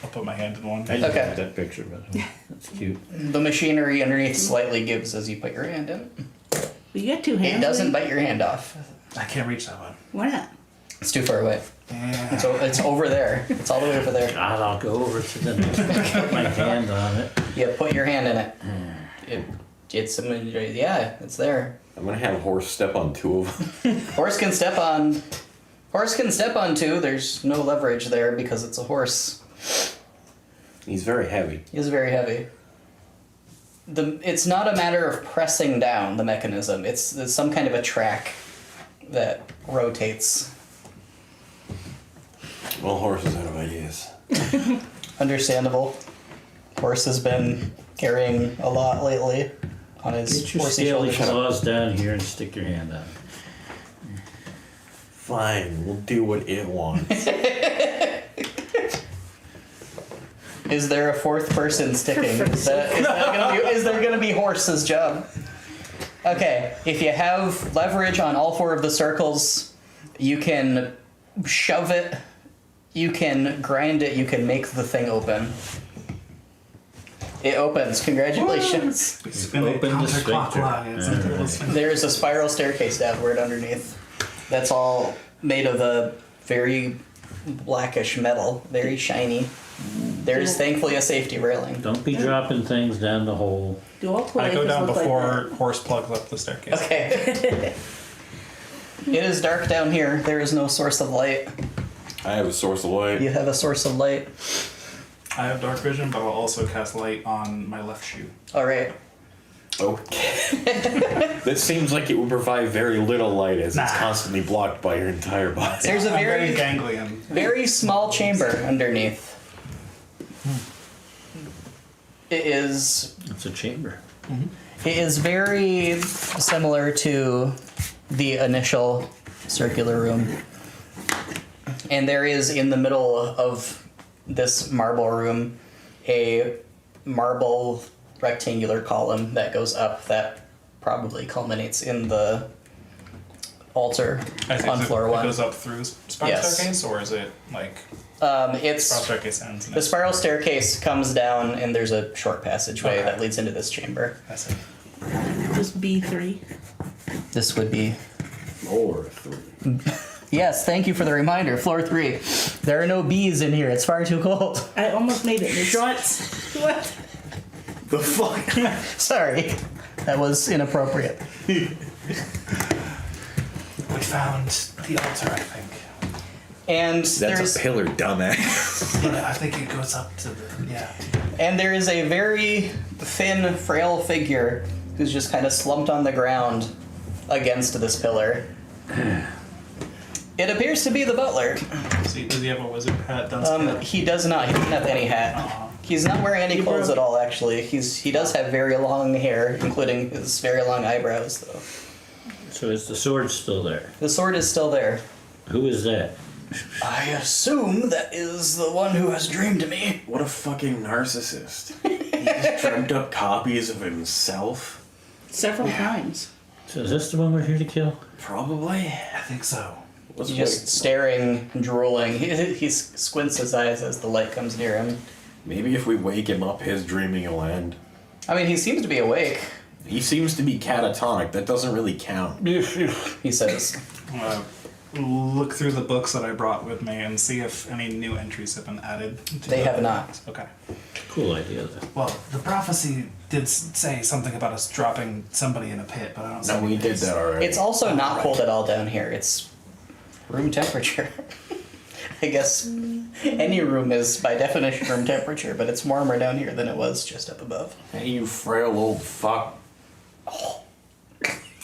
I'll put my hand in one. I just Okay. got that picture, but that's cute. The machinery underneath slightly gives as you put your hand in. You got two hands. It doesn't Lee? bite your hand off. I can't reach that one. Why not? It's too far away. Yeah. So it's over there. It's all the way over there. God, I'll go over to the next one, put my hand on it. Yeah, put your hand in it. It's yeah, it's there. I'm gonna have a horse step on two of them. Horse can step on. Horse can step on two. There's no leverage there because it's a horse. He's very heavy. He is very heavy. It's not a matter of pressing down the mechanism. It's some kind of a track that rotates. Well, horses out of ideas. Understandable. Horse has been carrying a lot lately on his Get your horsey scaly shoulders. claws down here and stick your hand on it. Fine, we'll do what it wants. Is there a fourth person sticking? Is there gonna be horse's job? Okay, if you have leverage on all four of the circles, you can shove it, you can grind it, you can make the thing open. It opens. Congratulations. We spin it Open the sphincter. counterclockwise until it's finished. There's a spiral staircase downward underneath. That's all made of a very blackish metal, very shiny. There's thankfully a safety railing. Don't be dropping things down the hole. Do all I go cloacas down look like before that? horse plugs up the staircase. Okay. It is dark down here. There is no source of light. I have a source of light. You have a source of light. I have dark vision, but I'll also cast light on my left shoe. All right. Okay. That seems like it would provide very little light as it's Nah. constantly blocked by your entire body. There's a I'm very, ganglion. very small chamber underneath. It is It's a chamber. It is very similar to the initial circular room. And there is in the middle of this marble room a marble rectangular column that goes up that probably culminates in the altar I think on it floor one. goes up through spiral Yes. staircase, or is it like It's spiral staircase ends? in the it? spiral staircase comes down and there's a short passageway Okay. that leads into this chamber. I see. Just B3. This would be Or three. Yes, thank you for the reminder. Floor 3. There are no bees in here. It's far too cold. I almost made it. Shut. What? The fuck? Sorry. That was inappropriate. We found the altar, I think. And That's there's a pillar, dumbass. But I think it goes up to the and there is a very thin, frail figure who's just kind of slumped on the ground against this pillar. It appears to be the butler. See, does he have a wizard hat? Dunce He does not. He doesn't have any hat. Aw. He's not wearing any You clothes broke at all, actually. He does have very long hair, including his very long eyebrows, though. So is the sword still there? The sword is still there. Who is that? I assume that is the one who has dreamed me. What a fucking narcissist. He just dreamt up copies of himself. Several times. So is this the one we're here to kill? Probably. I think so. Let's He's just staring, drooling. He squints his eyes as the light comes near him. Maybe if we wake him up, his dreaming will end. I mean, he seems to be awake, He seems to be catatonic. That doesn't really count. he says. Look through the books that I brought with me and see if any new entries have been added. To They the- have not. Okay. Cool idea, though. Well, the prophecy did say something about us dropping somebody in a pit, but I don't see No, we any did bits. that already. It's also not cold at all down here. It's room temperature. I guess any room is by definition room temperature, but it's warmer down here than it was just up above. Hey, you frail old fuck.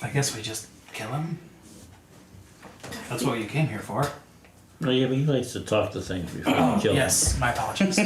I guess we just kill him. That's what you came here for. No, yeah, but he likes to talk to things before you kill Yes, my apologies. I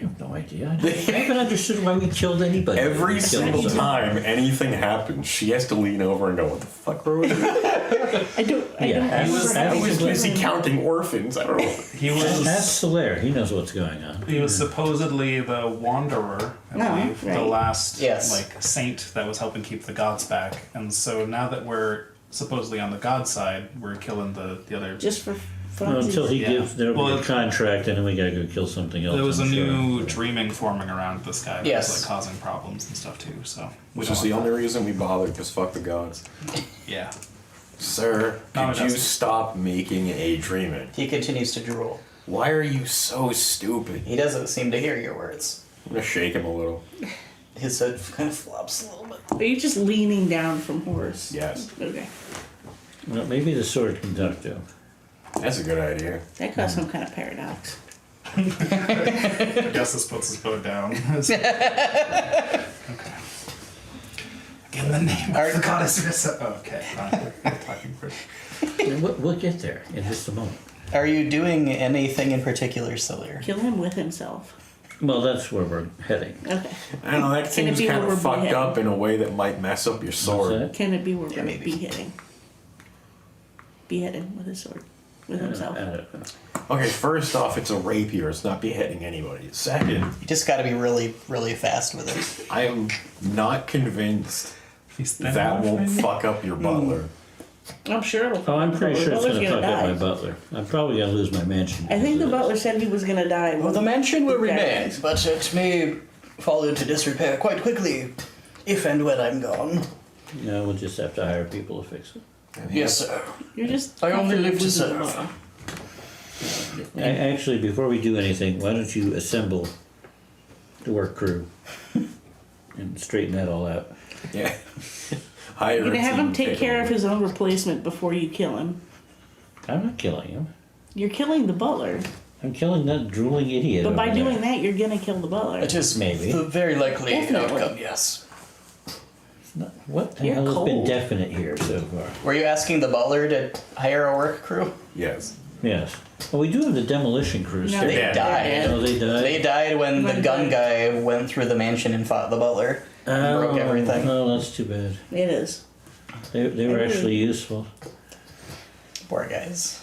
have no idea. I haven't understood why we killed anybody. Every We killed single somebody. time anything happens, she has to lean over and go, "What the fuck, Rose?" I don't Yeah, remember I was how busy counting orphans. I don't know. He Ask was Solaire. He knows what's going on. he was supposedly the wanderer, I No, believe, the right. last Yes. like saint that was helping keep the gods back. And so now that we're supposedly on the god side, we're killing the other. just for Well, fun. until he Yeah. gives, there'll Well, be a contract, and then we gotta go kill something else. There was a I'm sure. new dreaming forming around this guy that Yes. was like causing problems and stuff too. So Which don't is the want only reason we bothered, because fuck the gods. that. Yeah. Sir, No, could it you doesn't. stop making a dreaming? He continues to drool. Why are you so stupid? He doesn't seem to hear your words. I'm gonna shake him a little. His head kind of flops a little bit. Are you just leaning down from horse? Yes. Okay. Well, maybe the sword can talk to him. That's a good idea. That caused some kind of paradox. I guess this puts his bow down. Okay. Again, the name of the goddess Rissa. Oh, okay, fine. We're talking for. We'll get there in just a moment. Are you doing anything in particular, Solaire? Kill him with himself. Well, that's where we're heading. Okay. I don't know, that Can it seems be kind where we're of fucked beheaded? up in a way that might mess up your What's sword. that? Can it be where we're maybe. beheading? Beheaded with his sword. With himself. I don't know. Okay, first off, it's a rapier. It's not beheading anybody. Second, You just got to be really, really fast with it. I am not convinced He's thin that enough, won't maybe? fuck up your butler. I'm sure it'll. Oh, I'm pretty sure it's Butler's gonna fuck up die. my butler. I'm probably gonna lose my mansion. I think the because of butler said he was gonna die. Well, the mansion will Yeah. remain, but it may fall into disrepair quite quickly if and when I'm gone. this. Yeah, we'll just have to hire people to fix it. Yes, sir. You're just. I only live to losing serve. the butler. Actually, before we do anything, why don't you assemble the work crew and straighten that all out? Yeah. Hire You're a gonna have team, him take care of over. his own replacement before you kill him. I'm not killing him. You're killing the butler, I'm killing that drooling idiot. but by over there. doing that, you're gonna kill the butler. It is Maybe. the very likely Definitely. outcome, yes. What the You're hell has been cold. definite here so far? Were you asking the butler to hire a work crew? Yes. Yes. Well, we do have the demolition crews. No, too. They dead. died. Oh, they died? They died when the When gun the- guy went through the mansion and fought the butler. And broke everything. Oh, that's too bad. It is. They were I really- actually useful. Poor guys.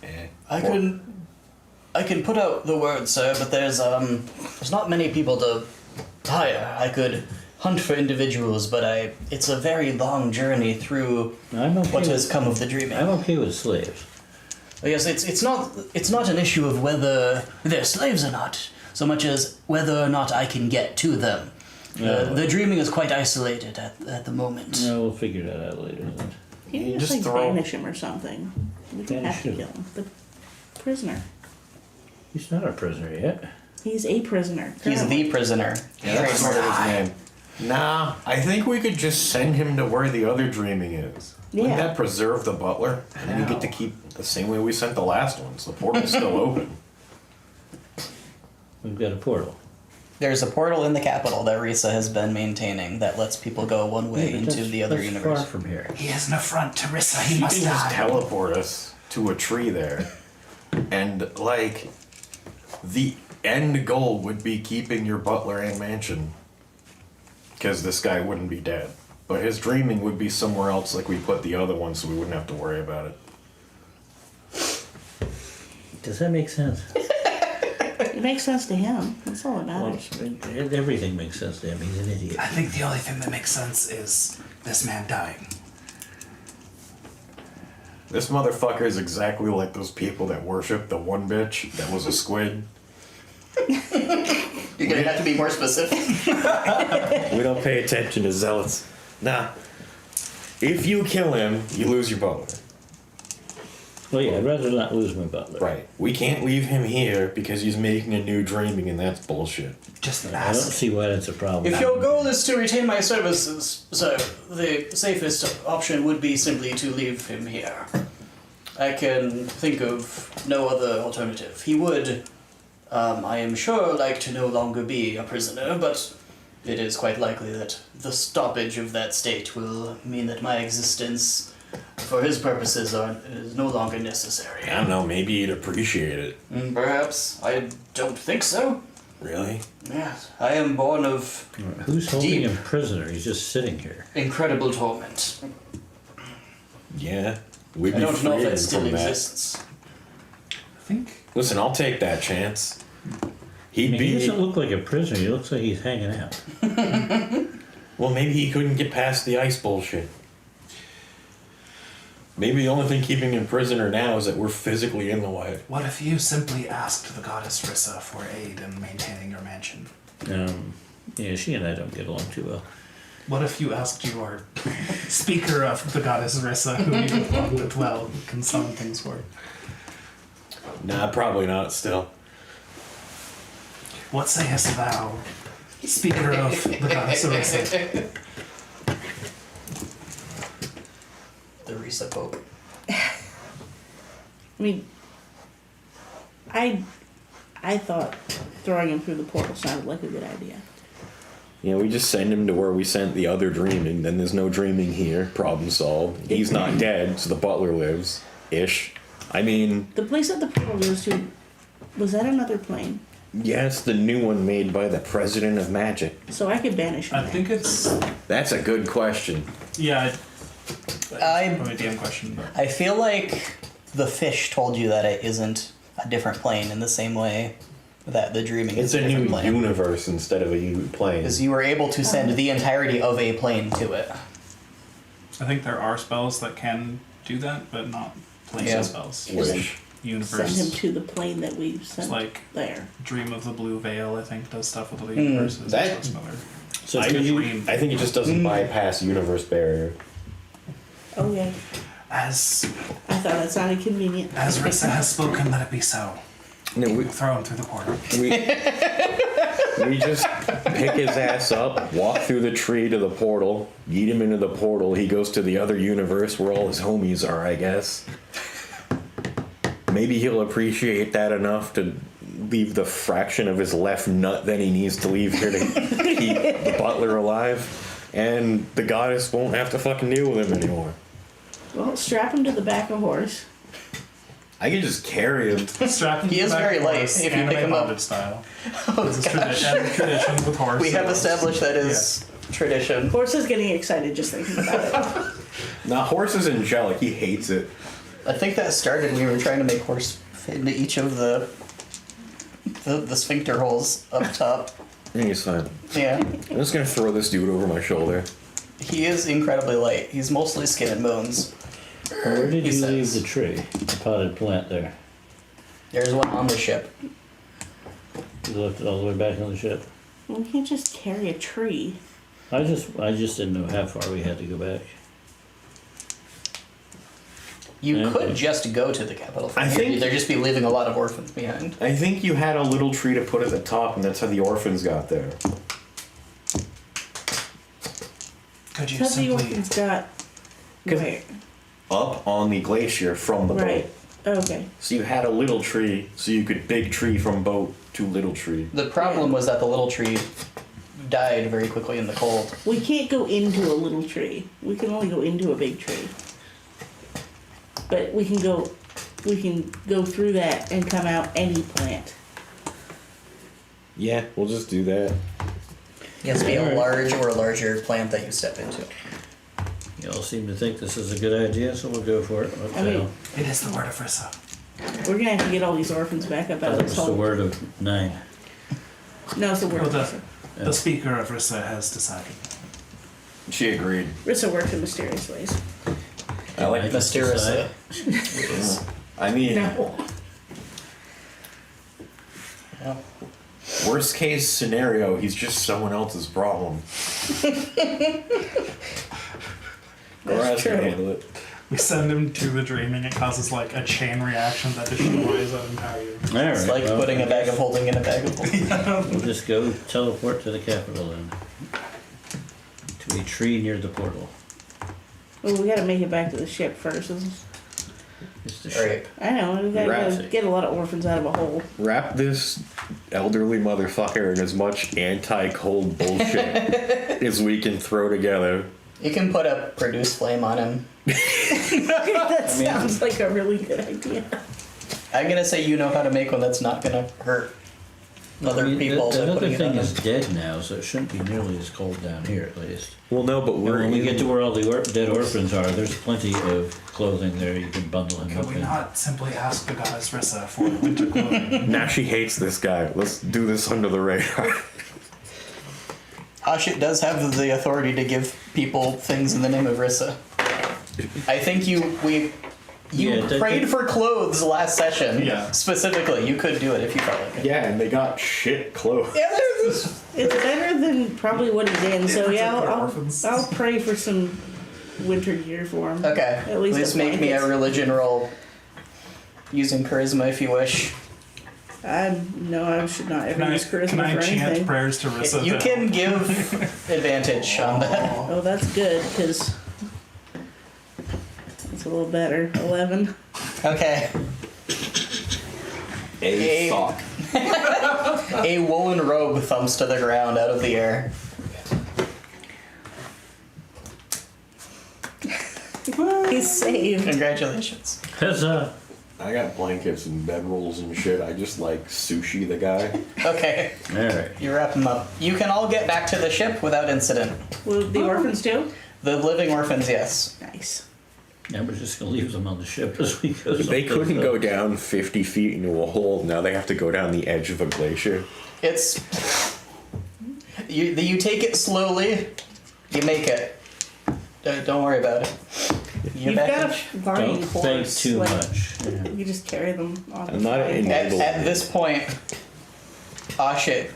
Eh. I can put out the word, sir, but there's not many people to hire. I could hunt for individuals, but it's a very long journey through I'm okay what with, has come of the dreaming. I'm okay with slaves. Yes, it's not an issue of whether they're slaves or not, so much as whether or not I can get to them. The dreaming is quite isolated at the moment. No, we'll figure that out later then. You You can just just like throw- banish him or something. We don't Banish have to who? kill him. The prisoner. He's not a prisoner yet. He's a prisoner. He's currently. the prisoner. Yeah, that's Trademark. sort of his name. Nah, I think we could just send him to where the other dreaming is. Wouldn't Yeah. that preserve the butler? And then you get to keep the same way we sent the last ones. The portal's still open. We've got a portal. There's a portal in the capital that Risa has been maintaining that lets people go one way Yeah, but into that's- the other that's universe. far from here. He is an affront to Rissa. He You must can just die. teleport us to a tree there. And, like, the end goal would be keeping your butler and mansion. Because this guy wouldn't be dead. But his dreaming would be somewhere else, like we put the other one, so we wouldn't have to worry about it. Does that make sense? It makes sense to him. That's all that Well, matters. everything makes sense to him. He's an idiot. I think the only thing that makes sense is this man dying. This motherfucker is exactly like those people that worship the one bitch that was a squid. You're gonna have to be more specific. We don't pay attention to zealots. Nah. If you kill him, you lose your butler. Well, yeah, I'd rather not lose my butler. Right. We can't leave him here because he's making a new dreaming, and that's bullshit. Just I don't ask. see why that's a problem. If your goal is to retain my services, sir, the safest option would be simply to leave him here. I can think of no other alternative. He would, I am sure, like to no longer be a prisoner, but it is quite likely that the stoppage of that state will mean that my existence, for his purposes, is no longer necessary. I don't know, maybe he'd appreciate it. Perhaps. I don't think so. Really? Yes, I am born of Who's holding deep, him prisoner? He's just sitting here. incredible torment. Yeah. We'd I be don't know if freed that still from that. exists. I think. Listen, I'll take that chance. I He'd mean, he be. doesn't look like a prisoner. He looks like he's hanging out. Well, maybe he couldn't get past the ice bullshit. Maybe the only thing keeping him prisoner now is that we're physically in the way. What if you simply asked the goddess Rissa for aid in maintaining your mansion? Yeah, she and I don't get along too well. What if you asked your speaker of the goddess Rissa, who you get along with well, can summon things for? Nah, probably not still. What sayest thou, speaker of the goddess Rissa? The Risa Pope. I mean, I thought throwing him through the portal sounded like a good idea. Yeah, we just send him to where we sent the other dreaming, then there's no dreaming here. Problem solved. He's not dead, so the butler lives. Ish. I mean, The place that the portal goes to, was that another plane? yeah, it's the new one made by the president of magic. So I could banish him. I think it's. That's a good question. Yeah. I- Probably a DM question, but. I feel like the fish told you that it isn't a different plane in the same way that the dreaming It's is a a different new plane. universe instead of a plane. Because you were able to send the entirety of a plane to it. I think there are spells that can do that, but not planes Yeah. spells. Which? Universe. Send him to the plane that we sent like- there. Dream of the Blue Veil, I think, does stuff with other universes. that- That's another. So I, could you, I think it just doesn't bypass universe barrier. Okay. As I thought that sounded convenient. Rissa has spoken, let it be so. No, we, Throw him through the portal. we just pick his ass up, walk through the tree to the portal, yeet him into the portal. He goes to the other universe where all his homies are, I guess. Maybe he'll appreciate that enough to leave the fraction of his left nut that he needs to leave here to keep the butler alive, and the goddess won't have to fucking deal with him anymore. Well, strap him to the back of a horse. I can just carry him. Strap him He to is the back very of light horse, if you pick anime him up. bondage style. Oh, This is gosh. tradition with horse. We have established that is tradition. Horse is getting excited just thinking about it. Now, horse is angelic. He hates it. I think that started when we were trying to make horse fit into each of the sphincter holes up top. I think it's fine. Yeah. I'm just gonna throw this dude over my shoulder. He is incredibly light. He's mostly skin and bones. where did He you leave says. the tree? The potted plant there. There's one on the ship. You left it all the way back on the ship. We can't just carry a tree. I just didn't know how far we had to go back. You Okay. could just go to the capital. From I here. think- They'd just be leaving a lot of orphans behind. I think you had a little tree to put at the top, and that's how the orphans got there. Could you Because the simply orphans got. 'Cause- Right. Up on the glacier from the Right. boat. Okay. So you had a little tree, so you could big tree from boat to little tree. The problem was that the little tree died very quickly in the cold. We can't go into a little tree. We can only go into a big tree. But we can go through that and come out any plant. Yeah, we'll just do that. It has to be a Alright. large or a larger plant that you step into. You all seem to think this is a good idea, so we'll go for it. What I the mean- hell? It is the word of Rissa. We're gonna have to get all these orphans back up out of That this was the hole. word of 9. No, it's the word Well, of Rissa. The speaker of Rissa has decided. She agreed. Rissa works in mysterious ways. I like Mike this. Mysterious. decide. I mean, No. Yeah. worst case scenario, he's just someone else's problem. That's Goraz can true. handle it. We send him to the dreaming. It causes like a chain reaction that destroys an entire. Alright, It's like well, putting a bag of holding in a bag of holding. We'll just go teleport to the capital then. To a tree near the portal. Well, we gotta make it back to the ship first. It's the Alright. ship. I know, we gotta Right. go get a lot of orphans out of a hole. Wrap this elderly motherfucker in as much anti-cold bullshit as we can throw together. You can put a produce flame on him. That sounds like a really good idea. I'm gonna say you know how to make one that's not gonna hurt other I mean, people the by other putting it thing on them. is dead now, so it shouldn't be nearly as cold down here at least. Well, no, but And we're when we in- get to where all the dead orphans are, there's plenty of clothing there you can bundle him Could up we in. not simply ask the goddess Rissa for winter clothing? Now she hates this guy. Let's do this under the radar. Ashit does have the authority to give people things in the name of Rissa. I think you Yeah, prayed for clothes last session. Yeah. Specifically, you could do it if you felt like it. Yeah, and they got shit clothes. Yeah, there's It's better than probably what he's in, so yeah, protect the I'll orphans. pray for some winter gear for him. Okay. At least Please the make me a blankets. religion roll. Using charisma if you wish. No, I should not ever use charisma can I for chant anything. prayers to Rissa? You to can help? give advantage on that. Oh, that's good, because it's a little better. 11. Okay. A sock. A woolen robe thumps to the ground out of the air. He's saved. Congratulations. Huzzah! I got blankets and bedrolls and shit. I just like sushi the guy. Okay. Alright. You wrap them up. You can all get back to the ship without incident. Will the orphans too? The living orphans, yes. Nice. Now we're just gonna leave them on the ship as we go. They couldn't go down 50 feet into a hole. Now they have to go down the edge of a glacier. It's you take it slowly. You make it. Don't worry about it. You've got a flying Don't think horse. too like, much. Yeah. You just carry them on. I'm not flying in- horse. At this point, Ashit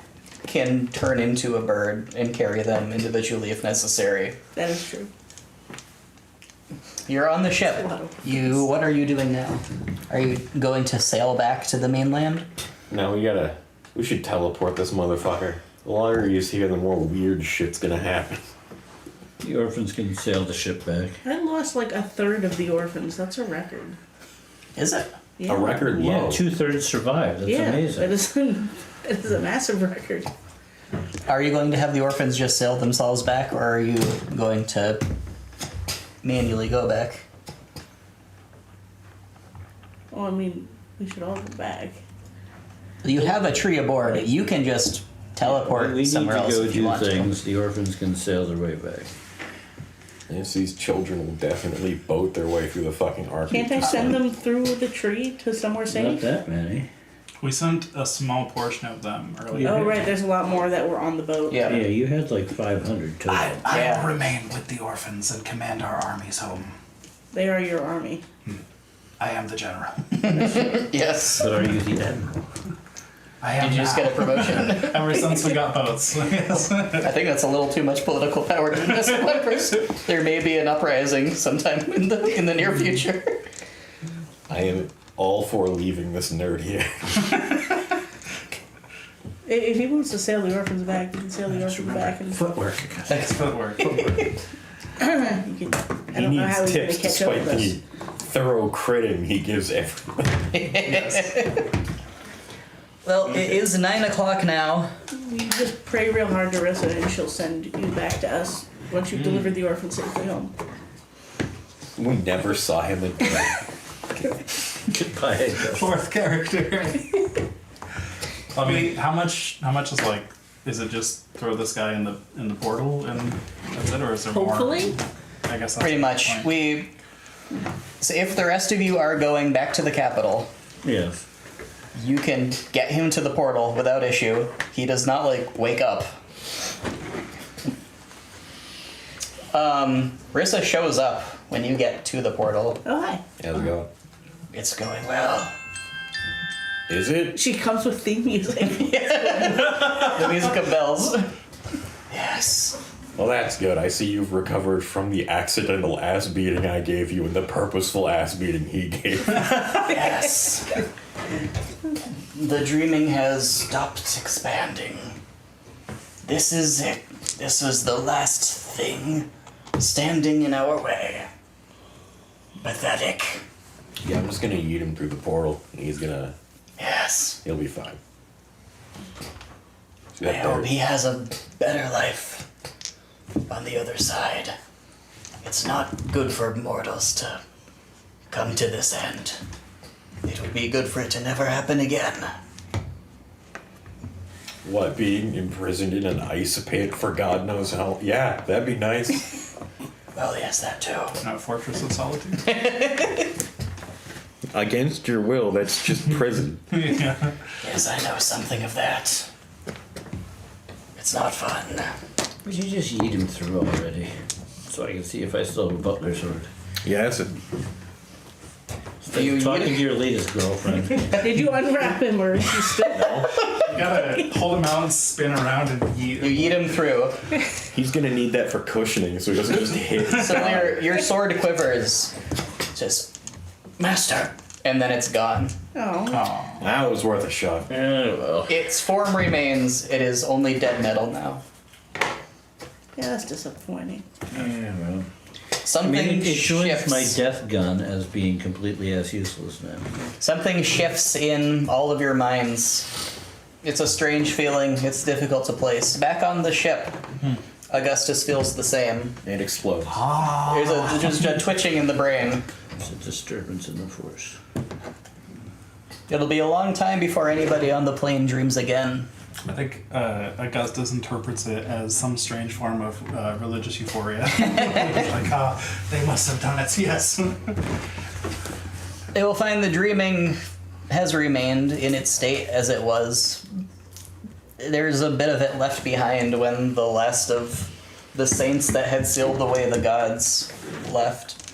can turn into a bird and carry them individually if necessary. That is true. You're on the ship. That's a lot of You. What are you doing now? Are you going to sail back to the mainland? No, we should teleport this motherfucker. The longer he's here, the more weird shit's gonna happen. The orphans can sail the ship back. I lost like a third of the orphans. That's a record. Is it? Yeah. A record low. Yeah, 2/3 survived. That's Yeah, amazing. that is a massive record. Are you going to have the orphans just sail themselves back, or are you going to manually go back? Well, I mean, we should all go back. You have a tree aboard. You can just teleport we need somewhere to else go if you do want things. The orphans can sail their way back. Yes, these children will definitely boat their way through the fucking arc. Can't I send them through the tree to somewhere Not safe? that many. We sent a small portion of them earlier. Oh, right. There's a lot more that were on the boat. to. Yeah. Yeah, you had like 500 total. I Yeah. will remain with the orphans and command our armies home. They are your army. I am the general. Yes. But are you the admiral? I am Did you just now. get a promotion? Ever since we got boats. Yes. I think that's a little too much political power to invest in one person. There may be an uprising sometime in the near future. I am all for leaving this nerd here. If he wants to sail the orphans back, he can sail the orphans back. And Footwork. It's footwork. you can, I He don't know how needs he's going tips to catch up despite with the us. thorough critting he gives everyone. Well, it is 9 o'clock now. You just pray real hard to Rissa and she'll send you back to us once you've delivered the orphans safely home. We never saw him again. Goodbye. Fourth character. I mean, how much is like? Is it just throw this guy in the portal and that's it, or is there Hopefully. more? I guess that's Pretty the much. point. So if the rest of you are going back to the capital, Yes. you can get him to the portal without issue. He does not wake up. Rissa shows up when you get to the portal. Oh, hi. How's it going? It's going well. Is it? She comes with theme music. The music of bells. Yes. Well, that's good. I see you've recovered from the accidental ass beating I gave you and the purposeful ass beating he gave. Yes. The dreaming has stopped expanding. This is it. This was the last thing standing in our way. Pathetic. Yeah, I'm just gonna yeet him through the portal. And Yes. he'll be fine. See I that hope there? he has a better life on the other side. It's not good for mortals to come to this end. It would be good for it to never happen again. What, being imprisoned in an ice pit for God knows how? Yeah, that'd be nice. Well, yes, that too. Not Fortress of Solitude. Against your will, that's just prison. Yeah. Yes, I know something of that. It's not fun. Would you just yeet him through already? So I can see if I still have a butler sword. Yeah, that's You Talking yeet- to your latest girlfriend. Did you unwrap him or is he still? You gotta hold him out and spin around and yeet. You yeet him through. He's gonna need that for cushioning, so he doesn't just hit. So your sword quivers. Just, Master. And then it's gone. Oh, Aw. That was worth a shot. Oh, well. Its form remains. It is only dead metal now. yeah, that's disappointing. Yeah, well. I Something mean, it joins shifts. my death gun as being completely as useless now. Something shifts in all of your minds. It's a strange feeling. It's difficult to place. Back on the ship, Augustus feels the same. It explodes. There's just a twitching in the brain. It's a disturbance in the force. It'll be a long time before anybody on the plane dreams again. I think Augustus interprets it as some strange form of religious euphoria. Like, they must have done it, yes. They will find the dreaming has remained in its state as it was. There's a bit of it left behind when the last of the saints that had sealed away the gods left.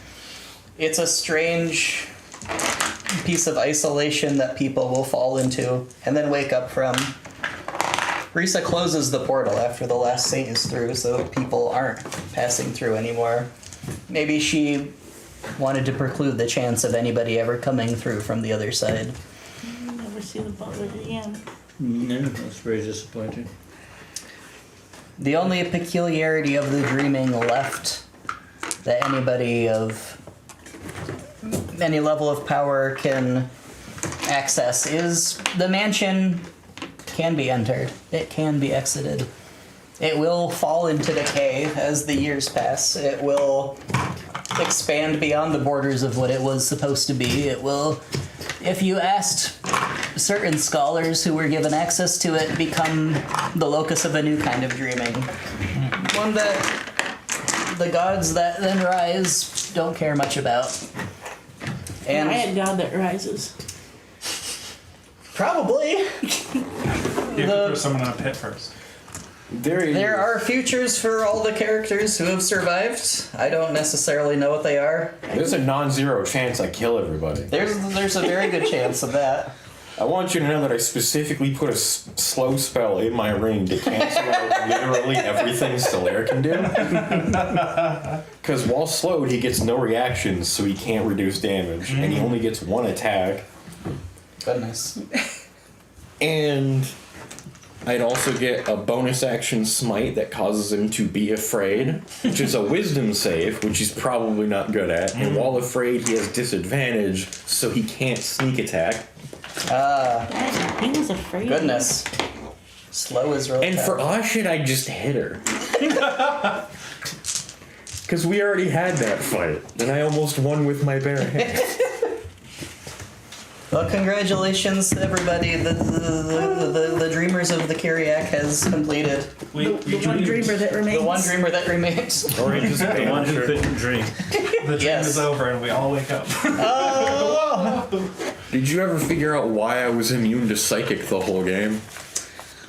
It's a strange piece of isolation that people will fall into and then wake up from. Risa closes the portal after the last saint is through, so people aren't passing through anymore. Maybe she wanted to preclude the chance of anybody ever coming through from the other side. I'll never see the butler again. No, that's very disappointing. The only peculiarity of the dreaming left that anybody of any level of power can access is the mansion can be entered. It can be exited. It will fall into decay as the years pass. It will expand beyond the borders of what it was supposed to be. It will, if you asked certain scholars who were given access to it, become the locus of a new kind of dreaming. One that the gods that then rise don't care much about. And I And had God that rises. probably You have to throw someone in a pit first. there are futures for all the characters who have survived. I don't necessarily know what they are. There's a non-zero chance I kill everybody. There's a very good chance of that. I want you to know that I specifically put a slow spell in my ring to cancel out literally everything Solaire can do. Because while slowed, he gets no reactions, so he can't reduce damage, and he only gets one attack. Goodness. And I'd also get a bonus action smite that causes him to be afraid, which is a wisdom save, which he's probably not good at. And while afraid, he has disadvantage, so he can't sneak attack. God, he was afraid. Goodness. Slow is really And tough. for Ashit, I just hit her. Because we already had that fight, and I almost won with my bare hands. Well, congratulations to everybody. The dreamers of the Kiriak has completed. The one dreamer that remains. The one dreamer that remains. Or anticipate. The one who couldn't dream. The dream Yes. is over and we all wake up. Did you ever figure out why I was immune to psychic the whole game?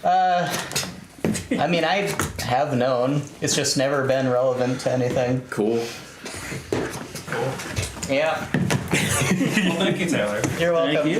I mean, I have known. It's just never been relevant to anything. Cool. Yeah. Well, thank you, Taylor. You're welcome. Thank you.